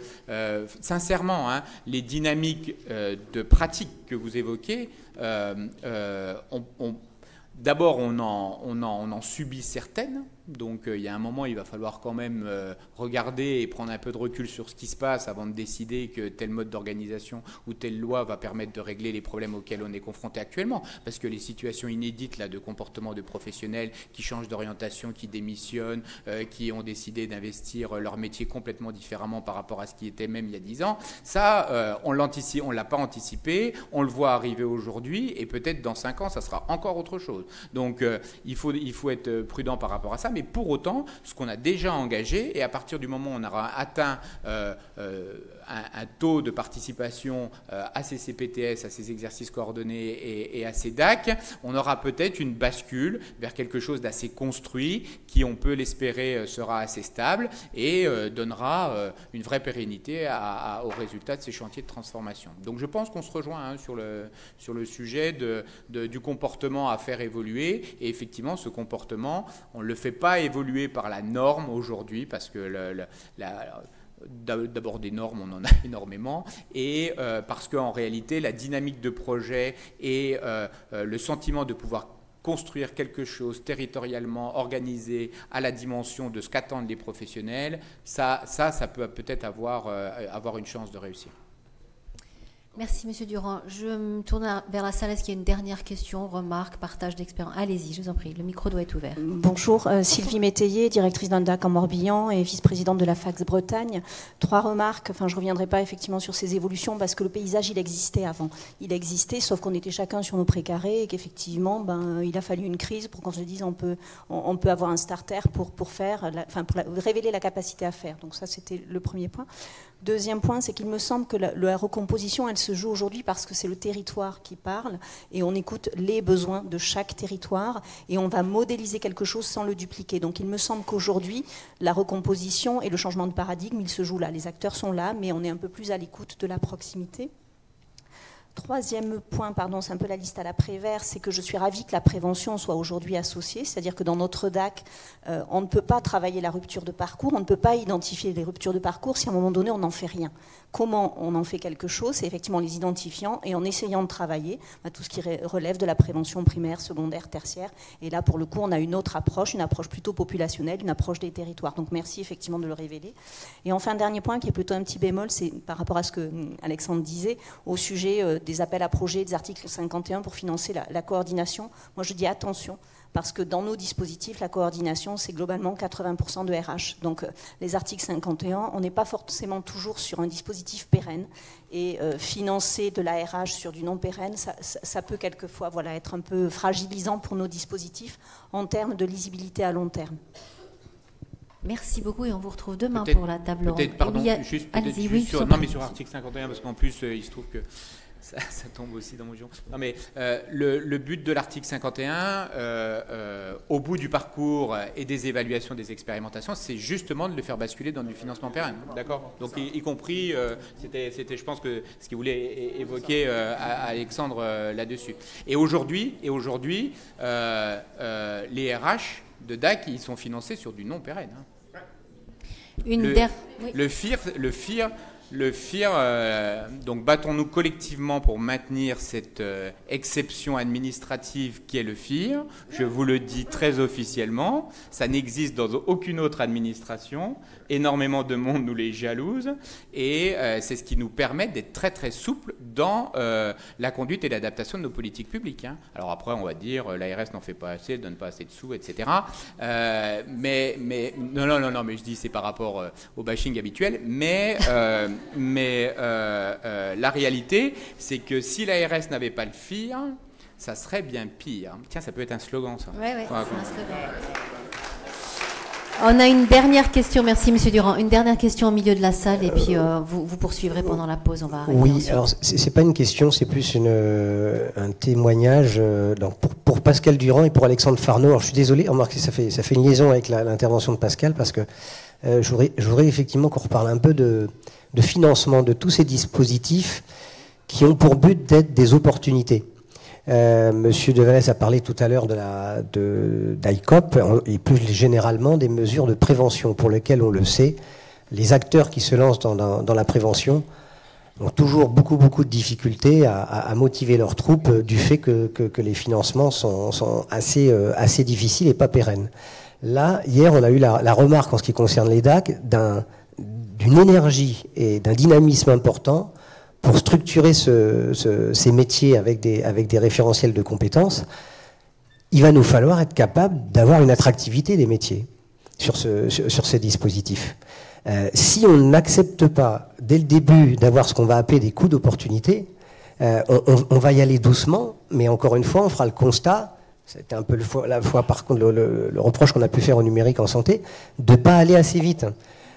D: sincèrement, les dynamiques de pratique que vous évoquez, d'abord on en subit certaines. Donc il y a un moment, il va falloir quand même regarder et prendre un peu de recul sur ce qui se passe avant de décider que tel mode d'organisation ou telle loi va permettre de régler les problèmes auxquels on est confronté actuellement. Parce que les situations inédites là, de comportement de professionnels qui changent d'orientation, qui démissionnent, qui ont décidé d'investir leur métier complètement différemment par rapport à ce qui était même il y a 10 ans, ça, on ne l'a pas anticipé, on le voit arriver aujourd'hui et peut-être dans 5 ans, ça sera encore autre chose. Donc il faut être prudent par rapport à ça. Mais pour autant, ce qu'on a déjà engagé, et à partir du moment où on aura atteint un taux de participation à ces CPTS, à ces exercices coordonnés et à ces DAC, on aura peut-être une bascule vers quelque chose d'assez construit qui, on peut l'espérer, sera assez stable et donnera une vraie pérennité aux résultats de ces chantiers de transformation. Donc je pense qu'on se rejoint sur le sujet du comportement à faire évoluer, et effectivement ce comportement, on ne le fait pas évoluer par la norme aujourd'hui, parce que D'abord des normes, on en a énormément, et parce qu'en réalité, la dynamique de projet et le sentiment de pouvoir construire quelque chose territorialement organisé à la dimension de ce qu'attendent les professionnels, ça peut peut-être avoir une chance de réussir.
A: Merci, Monsieur Durand. Je me tourne vers la salle. Est-ce qu'il y a une dernière question, remarque, partage d'expérience? Allez-y, je vous en prie. Le micro doit être ouvert.
H: Bonjour, Sylvie Métayer, directrice d'un DAC en Morbihan et vice-présidente de la Fax Bretagne. 3 remarques. Enfin, je ne reviendrai pas effectivement sur ces évolutions parce que le paysage, il existait avant. Il existait, sauf qu'on était chacun sur nos précarés et qu'effectivement, il a fallu une crise pour qu'on se dise on peut avoir un starter pour révéler la capacité à faire. Donc ça, c'était le premier point. Deuxième point, c'est qu'il me semble que la recomposition, elle se joue aujourd'hui parce que c'est le territoire qui parle et on écoute les besoins de chaque territoire et on va modéliser quelque chose sans le dupliquer. Donc il me semble qu'aujourd'hui, la recomposition et le changement de paradigme, il se joue là. Les acteurs sont là, mais on est un peu plus à l'écoute de la proximité. Troisième point, c'est un peu la liste à la Prévert, c'est que je suis ravie que la prévention soit aujourd'hui associée, c'est-à-dire que dans notre DAC, on ne peut pas travailler la rupture de parcours, on ne peut pas identifier les ruptures de parcours si à un moment donné on n'en fait rien. Comment on en fait quelque chose? C'est effectivement en les identifiant et en essayant de travailler tout ce qui relève de la prévention primaire, secondaire, tertiaire. Et là, pour le coup, on a une autre approche, une approche plutôt populationnelle, une approche des territoires. Donc merci effectivement de le révéler. Et enfin, dernier point qui est plutôt un petit bémol, c'est par rapport à ce que Alexandre disait, au sujet des appels à projets, des articles 51 pour financer la coordination. Moi, je dis attention. Parce que dans nos dispositifs, la coordination, c'est globalement 80% de RH. Donc les articles 51, on n'est pas forcément toujours sur un dispositif pérenne. Et financer de la RH sur du non pérenne, ça peut quelquefois être un peu fragilisant pour nos dispositifs en termes de lisibilité à long terme.
A: Merci beaucoup et on vous retrouve demain pour la table ronde.
D: Pardon, juste sur l'article 51, parce qu'en plus, il se trouve que ça tombe aussi dans mon giron. Non, mais le but de l'article 51, au bout du parcours et des évaluations des expérimentations, c'est justement de le faire basculer dans du financement pérenne. D'accord? Donc, y compris, c'était, je pense, que ce qu'il voulait évoquer Alexandre là-dessus. Et aujourd'hui, les RH de DAC, ils sont financés sur du non pérenne. Le FIR, donc battons-nous collectivement pour maintenir cette exception administrative qui est le FIR. Je vous le dis très officiellement, ça n'existe dans aucune autre administration. Énormément de monde nous les jalouse et c'est ce qui nous permet d'être très très souple dans la conduite et l'adaptation de nos politiques publiques. Hein. Alors après, on va dire l'ARS n'en fait pas assez, elle donne pas assez de sous, etc. Mais non, mais je dis c'est par rapport au bashing habituel. Mais la réalité, c'est que si l'ARS n'avait pas le FIR, ça serait bien pire. Tiens, ça peut être un slogan, ça.
A: Oui, c'est un slogan. On a une dernière question, merci Monsieur Durand, une dernière question au milieu de la salle et puis vous poursuivrez pendant la pause, on va arrêter.
I: Oui,
A: ensuite.
I: alors c'est pas une question, c'est plus un témoignage pour Pascal Durand et pour Alexandre Farneau. Alors je suis désolé, remarquez, ça fait une liaison avec l'intervention de Pascal parce que je voudrais effectivement qu'on reparle un peu de financement de tous ces dispositifs qui ont pour but d'être des opportunités. Monsieur Devanès a parlé tout à l'heure d'ICOP et plus généralement des mesures de prévention pour lesquelles, on le sait, les acteurs qui se lancent dans la prévention ont toujours beaucoup de difficultés à motiver leurs troupes du fait que les financements sont assez difficiles et pas pérennes. Là, hier, on a eu la remarque en ce qui concerne les DAC d'une énergie et d'un dynamisme important pour structurer ces métiers avec des référentiels de compétences. Il va nous falloir être capable d'avoir une attractivité des métiers sur ces dispositifs. Si on n'accepte pas, dès le début, d'avoir ce qu'on va appeler des coûts d'opportunité, on va y aller doucement, mais encore une fois, on fera le constat, c'était un peu la fois par contre le reproche qu'on a pu faire au numérique en santé, de ne pas aller assez vite.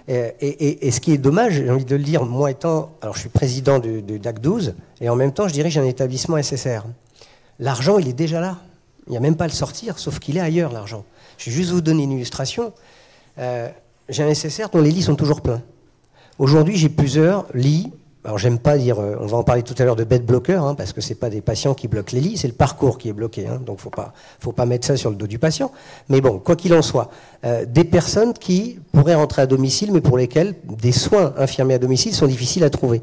I: Et ce qui est dommage, j'ai envie de le dire, moi alors je suis président du DAC 12, et en même temps je dirige un établissement SSR. L'argent, il est déjà là. Il n'y a même pas à le sortir, sauf qu'il est ailleurs, l'argent. Je vais juste vous donner une illustration. J'ai un SSR dont les lits sont toujours pleins. Aujourd'hui, j'ai plusieurs lits alors j'aime pas dire, on va en parler tout à l'heure de bed bloqueurs, hein, parce que c'est pas des patients qui bloquent les lits, c'est le parcours qui est bloqué, hein, donc faut pas mettre ça sur le dos du patient. Mais bon, quoi qu'il en soit, des personnes qui pourraient rentrer à domicile, mais pour lesquelles des soins infirmiers à domicile sont difficiles à trouver.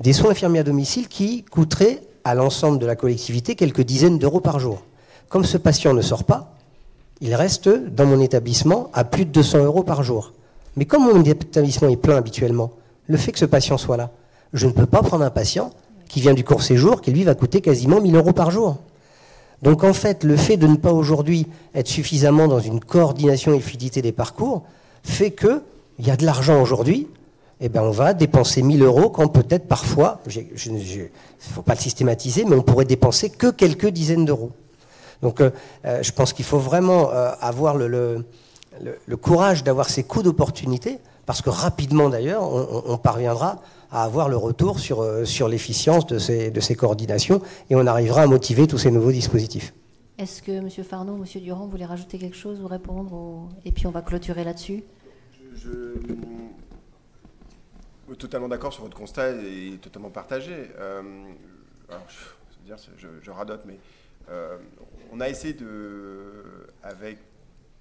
I: Des soins infirmiers à domicile qui coûteraient à l'ensemble de la collectivité quelques dizaines d'euros par jour. Comme ce patient ne sort pas, il reste dans mon établissement à plus de 200 euros par jour. Mais comme mon établissement est plein habituellement, le fait que ce patient soit là, je ne peux pas prendre un patient qui vient du court séjour, qui lui va coûter quasiment 1000 euros par jour. Donc en fait, le fait de ne pas aujourd'hui être suffisamment dans une coordination et fluidité des parcours fait qu'il y a de l'argent aujourd'hui, et ben on va dépenser 1000 euros quand peut-être parfois, il ne faut pas le systématiser, mais on pourrait dépenser que quelques dizaines d'euros. Donc je pense qu'il faut vraiment avoir le courage d'avoir ces coups d'opportunité, parce que rapidement d'ailleurs, on parviendra à avoir le retour sur l'efficience de ces coordinations et on arrivera à motiver tous ces nouveaux dispositifs.
A: Est-ce que M. Farneau, M. Durand voulez rajouter quelque chose ou répondre et puis on va clôturer là-dessus.
C: Je suis totalement d'accord sur votre constat et totalement partagé. Alors, je radote, mais on a essayé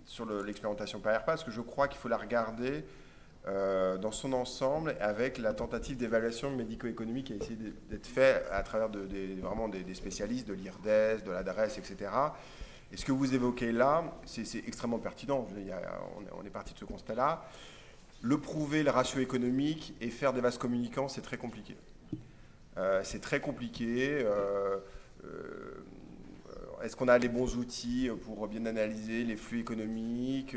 C: sur l'expérimentation PAERPA, parce que je crois qu'il faut la regarder dans son ensemble avec la tentative d'évaluation médico-économique qui a essayé d'être faite à travers vraiment des spécialistes de l'IRDES, de l'ADRES, etc. Et ce que vous évoquez là, c'est extrêmement pertinent. On est parti de ce constat-là. Le prouver, le ratio économique et faire des vases communicants, c'est très compliqué. C'est très compliqué. Est-ce qu'on a les bons outils pour bien analyser les flux économiques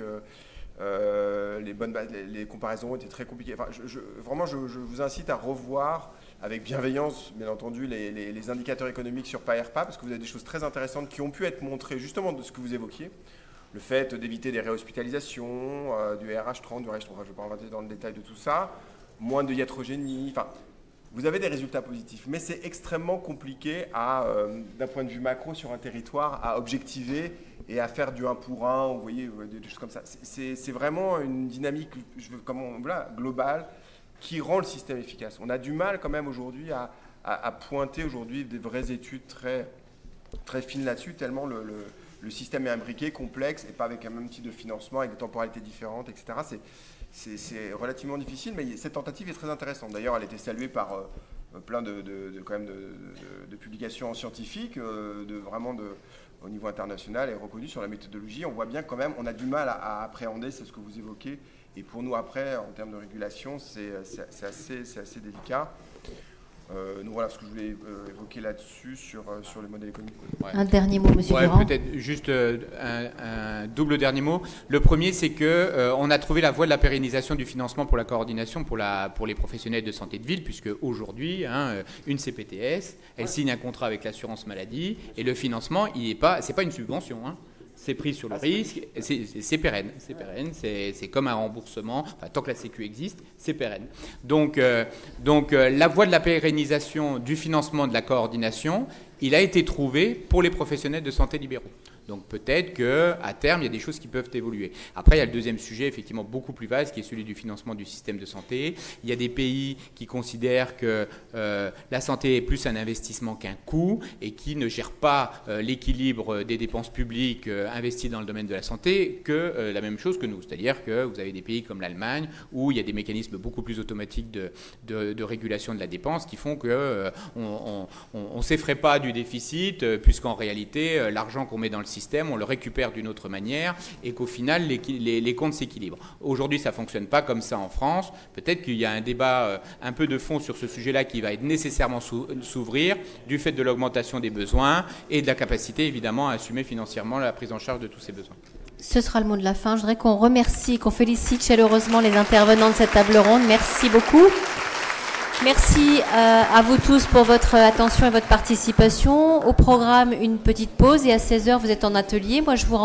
C: les comparaisons étaient très compliquées. Enfin, vraiment, je vous incite à revoir avec bienveillance, bien entendu, les indicateurs économiques sur PAERPA, parce que vous avez des choses très intéressantes qui ont pu être montrées justement de ce que vous évoquiez. Le fait d'éviter des réhospitalisations, du RH30, du RH30, je ne vais pas rentrer dans le détail de tout ça, moins de iatrogénie, enfin, vous avez des résultats positifs, mais c'est extrêmement compliqué d'un point de vue macro sur un territoire, à objectiver et à faire du 1 pour 1, vous voyez, des choses comme ça. C'est vraiment une dynamique globale qui rend le système efficace. On a du mal quand même aujourd'hui à pointer aujourd'hui des vraies études très, très fines là-dessus, tellement le système est imbriqué, complexe, et pas avec un même type de financement, avec des temporalités différentes, etc. C'est relativement difficile, mais cette tentative est très intéressante. D'ailleurs, elle a été saluée par plein de publications scientifiques, au niveau international, et reconnue sur la méthodologie. On voit bien quand même, on a du mal à appréhender, c'est ce que vous évoquez, et pour nous après, en termes de régulation, c'est assez délicat. Donc voilà ce que je voulais évoquer là-dessus sur le modèle économique.
A: Ouais. Un dernier mot, Monsieur Durand.
D: Peut-être juste un double dernier mot. Le premier, c'est que on a trouvé la voie de la pérennisation du financement pour la coordination pour les professionnels de santé de ville, puisque aujourd'hui, une CPTS, elle signe un contrat avec l'assurance maladie et le financement, c'est pas une subvention. C'est pris sur le risque, c'est pérenne, c'est comme un remboursement, enfin, tant que la Sécu existe, c'est pérenne. Donc la voie de la pérennisation du financement de la coordination, il a été trouvé pour les professionnels de santé libéraux. Donc peut-être qu'à terme, il y a des choses qui peuvent évoluer. Après, il y a le deuxième sujet, effectivement, beaucoup plus vaste, qui est celui du financement du système de santé. Il y a des pays qui considèrent que la santé est plus un investissement qu'un coût et qui ne gèrent pas l'équilibre des dépenses publiques investies dans le domaine de la santé que la même chose que nous. C'est-à-dire que vous avez des pays comme l'Allemagne où il y a des mécanismes beaucoup plus automatiques de régulation de la dépense qui font qu'on ne s'effraie pas du déficit puisqu'en réalité, l'argent qu'on met dans le système, on le récupère d'une autre manière et qu'au final, les comptes s'équilibrent. Aujourd'hui, ça ne fonctionne pas comme ça en France. Peut-être qu'il y a un débat un peu de fond sur ce sujet-là qui va être nécessairement s'ouvrir du fait de l'augmentation des besoins et de la capacité, évidemment, à assumer financièrement la prise en charge de tous ces besoins.
A: Ce sera le mot de la fin. Je voudrais qu'on remercie, qu'on félicite chaleureusement les intervenants de cette table ronde. Merci beaucoup. Merci à vous tous pour votre attention et votre participation. Au programme, une petite pause et à 16h, vous êtes en atelier. Moi, je vous